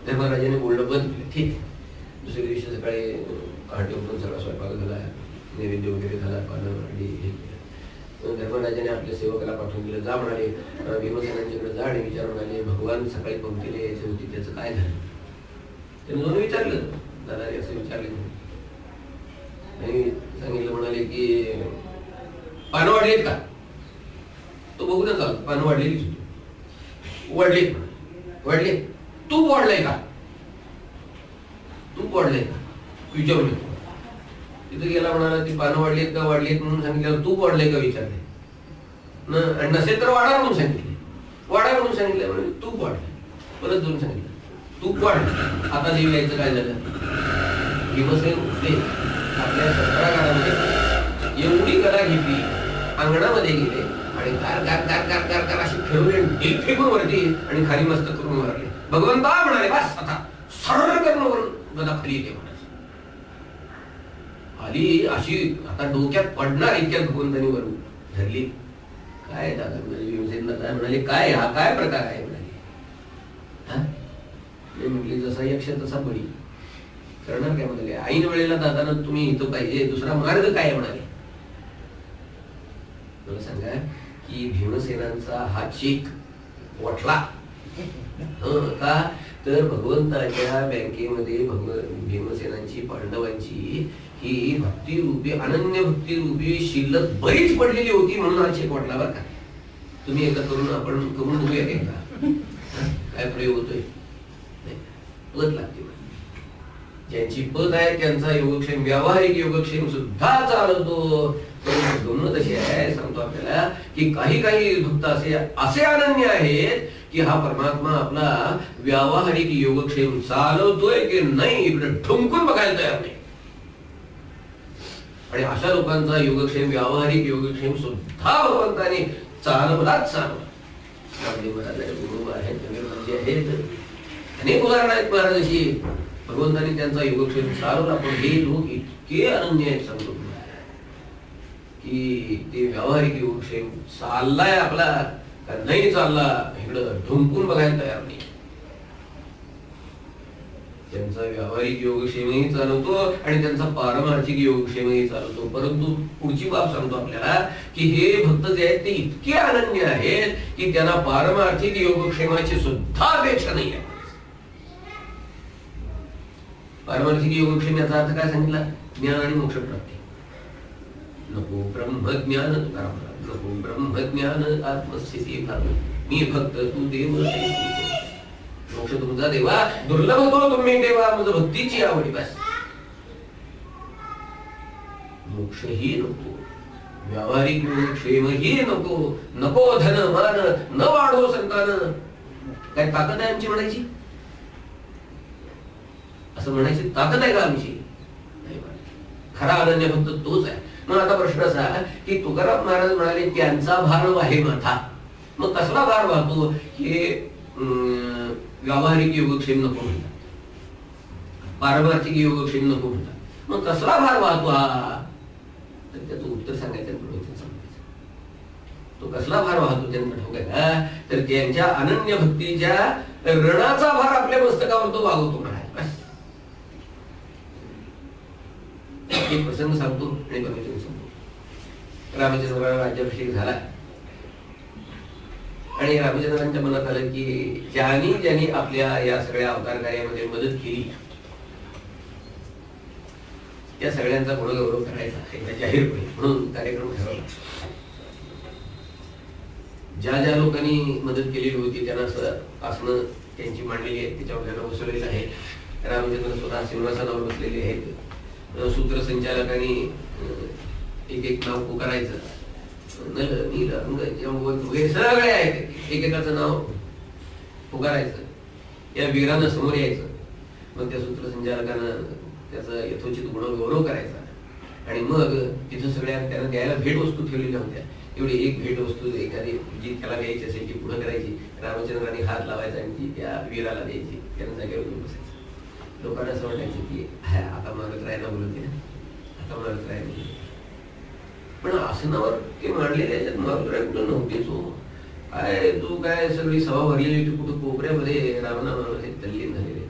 धर्मराजाने बोलणं बंद केलं. ठीक. दुसऱ्या दिवशी सकाळी पहाटे उठून सगळा स्वयंपाक झाला, नैवेद्य वगैरे झाला, पानं वाढली, हे केलं. धर्मराजाने आपल्या सेवकाला पाठवून दिलं, जा म्हणाले भीमसेनांच्याकडे जा आणि विचारून आले भगवान सकाळी पंक्तीला यायचे होते त्याचं काय झालं. त्याने जाऊन विचारलं, दादाने असं विचारलं आणि सांगितलं, म्हणाले की पानं वाढलीत का. तो बघू ना चालतो, पानं वाढलेलीच होती. वाढलीत वाढले. तूप वाढलंय का, तूप वाढलंय का विचारून येतो. तिथं गेला, म्हणाला ती पानं वाढलीत का, वाढलीत म्हणून सांगितलं, तूप वाढलंय का विचारले, नसेल तर वाढा म्हणून सांगितले, वाढा म्हणून सांगितलं, म्हणजे तूप वाढलं. परत जाऊन सांगितलं तूप वाढलं. आता देवी यायचं काय झालं, भीमसेन उठले, आपल्या शस्त्रागारामध्ये एवढी कला घेतली, अंगणामध्ये गेले आणि गार गार गार गार गार गार अशी फिरवले, ढील फेकून वरती आणि खाली मस्त करून मारले. भगवंता म्हणाले, बस आता सरळ करून गदा खाली येते म्हणाले. आली अशी आता डोक्यात पडणार इतक्यात भगवंतानी वरून धरली. काय दादा भीमसेन दादा म्हणाले, काय हा काय प्रकार आहे म्हणाले. म्हटले जसा यक्ष तसा बळी, करणार काय म्हणाले. ऐन वेळेला दादानं तुम्ही इथं पाहिजे, दुसरा मार्ग काय म्हणाले. मला सांगा की भीमसेनांचा हा चेक वटला का, तर भगवंताच्या बँकेमध्ये भीमसेनांची पांडवांची ही भक्तिरूपी अनन्य भक्तिरूपी शिल्लक बरीच पडलेली होती म्हणून हा चेक वाटला बरं का. तुम्ही एकदा करून आपण करून बघूया एकदा काय प्रयोग होतोय. पद लागते, ज्यांची पद आहे त्यांचा योगक्षेम, व्यावहारिक योगक्षेम सुद्धा चालवतो. गंमत अशी आहे, सांगतो आपल्याला की काही काही भक्त असे अनन्य आहेत की हा परमात्मा आपला व्यावहारिक योगक्षेम चालवतोय की नाही इकडे ठुमकून बघायला तयार नाही. आणि अशा लोकांचा योगक्षेम, व्यावहारिक योगक्षेम सुद्धा भगवंताने चालवलाच चालवला. रामदेव महाराज गुरु आहेत, अनेक उदाहरण आहेत महाराजांची. भगवंताने त्यांचा योगक्षेम चालवला. पण हे लोक इतके अनन्य आहेत सांगतो की ते व्यावहारिक योगक्षेम चाललाय आपला का नाही चालला इकडं ढुंकून बघायला तयार नाही. त्यांचा व्यावहारिक योगक्षेमही चालवतो आणि त्यांचा पारमार्थिक योगक्षेमही चालवतो. परंतु पुढची बाब सांगतो आपल्याला की हे भक्त जे आहेत ते इतके अनन्य आहेत की त्यांना पारमार्थिक योगक्षेमाची सुद्धा अपेक्षा नाही आहे. पारमार्थिक योगक्षेम याचा अर्थ काय सांगितला, ज्ञान आणि मोक्ष प्राप्ती. नको ब्रह्मज्ञान, नको ब्रह्मज्ञान आत्मस्थिती भावी, मी भक्त तू देव, मोक्ष तुमचा देवा, दुर्लभ होतो तुम्ही देवा, माझं भक्तीची आवडी. बस मोक्षही नको, व्यावहारिक योगक्षेमही नको, नको धन मान, न वाढो संतान. काय ताकद आहे आमची म्हणायची, असं म्हणायची ताकद आहे का आमची, नाही. खरा अनन्य भक्त तोच आहे. मग आता प्रश्न असा की तुकाराम महाराज म्हणाले त्यांचा भार वाहे माथा. मग कसला भार वाहतो, हे व्यावहारिक योगक्षेम नको म्हणतात, पारमार्थिक योगक्षेम नको म्हणतात. मग कसला भार वाहतो हा, तर त्याचं उत्तर सांगायचं सांगायचं. तो कसला भार वाहतो त्यांना ठोकायला, तर त्यांच्या अनन्य भक्तीच्या ऋणाचा भार आपल्या मस्तकावर तो वागवतो म्हणाले. बस एक प्रसंग सांगतो आणि परमेश्वर सांगतो. रामचंद्राला राज्याभिषेक झाला आणि रामचंद्रांच्या मनात आलं की ज्यांनी आपल्या या सगळ्या अवतार कार्यामध्ये मदत केली त्या सगळ्यांचा गुणगौरव करायचा आहे जाहीरपणे, म्हणून कार्यक्रम ठरवला. ज्या लोकांनी मदत केलेली होती त्यांना आसनं त्यांची मांडलेली आहेत, त्याच्यावर त्यांना बसवलेलं आहे. रामचंद्र स्वतः सिंहासनावर बसलेले आहेत. सूत्रसंचालकांनी एक एक नाव पुकारायचं, नल नील अंग वगैरे सगळे आहेत, एकेकाचं नाव पुकारायचं. या वीरानं समोर यायचं. मग त्या सूत्रसंचालकानं त्याचा यथोचित गुणगौरव करायचा आणि मग तिथं सगळ्या त्यांना द्यायला भेटवस्तू ठेवलेल्या होत्या. एवढी एक भेटवस्तू एखादी जी त्याला द्यायची असेल ती पुढे करायची, रामचंद्रांनी हात लावायचा आणि ती त्या वीराला द्यायची. त्यांना जागेवर घेऊन बसायचं. लोकांना असं वाटायचं की आता मागत राहायला बोलते ना, आता मागत राहायला. पण आसनावर ते मांडलेले मागत राहाय कुठं नव्हतेच हो. काय तू काय सगळी सभा भरलेली होती कुठं कोपऱ्यामध्ये रामनामामध्ये तल्लीन झालेले.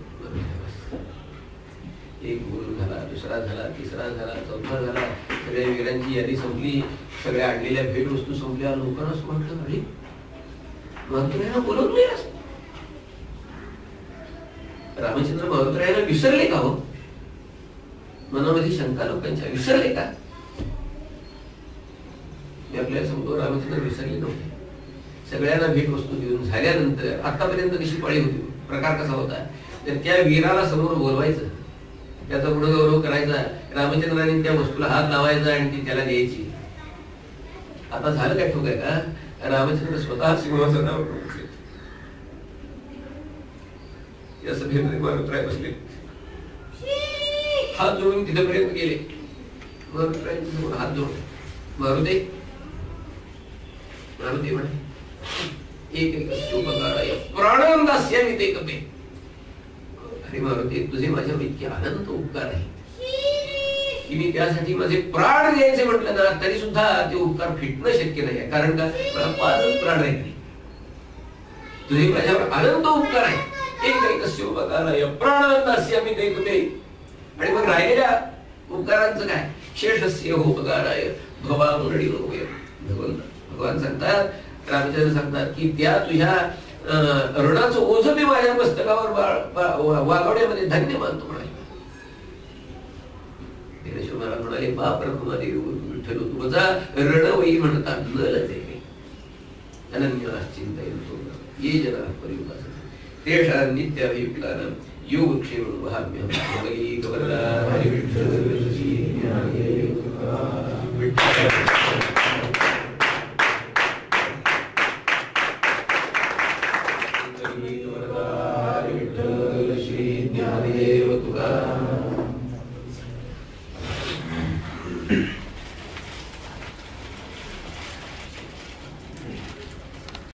एक गुरु झाला, दुसरा झाला, तिसरा झाला, चौथा झाला. सगळ्या वीरांची यादी संपली, सगळ्या आणलेल्या भेटवस्तू संपल्या. लोकांना असं म्हटलं अरे मारुतीरायांना बोलवत नाही असं. रामचंद्र मारुतीरायांना विसरले का हो? मनामध्ये शंका लोकांच्या, विसरले का? मी आपल्याला सांगतो रामचंद्र विसरले नव्हते. सगळ्यांना भेटवस्तू देऊन झाल्यानंतर आतापर्यंत कशी पाळी होती, प्रकार कसा होता, तर त्या वीराला समोर बोलवायचं, त्याचा गुणगौरव करायचा, रामचंद्रांनी त्या वस्तूला हात लावायचा आणि ती त्याला द्यायची. आता झालं काय ठोक आहे का? रामचंद्र स्वतः सिंहासनावर बसले. या सभेमध्ये मारुतीराय बसले, हात जोडून तिथपर्यंत गेले. मारुतीरायांच्या समोर हात जोडून मारुती म्हणे एक उपकाराय प्राणांदास्यामि ते कपे. अरे मारुती तुझे माझ्यावर इतके अनंत उपकार आहे की मी त्यासाठी माझे प्राण द्यायचे म्हटलं ना तरी सुद्धा ते उपकार फिटणं शक्य नाही. कारण का मला 5 प्राण आहेत. तुझे माझ्यावर अनंत उपकार आहे. एक उपकाराय प्राणांदास्यामि ते कपे. आणि मग राहिलेल्या उपकारांचं काय? शेषस्य उपकाराय भवामुरडी रोगे. भगवान सांगतात, रामचंद्र सांगतात की त्या तुझ्या ऋणाचं ओझ मी माझ्या मस्तकावर वागवण्यामध्ये धन्य मानतो म्हणाले. मला म्हणाले बाप रघुमादेवी विठ्ठल तुझा रणवई म्हणता न लजे अनन्य चिंतयन्तो ये जना परिवास तेषा नित्याभियुक्तानां योगक्षेमं वहाम्यहं. गवरदा हरि विठ्ठल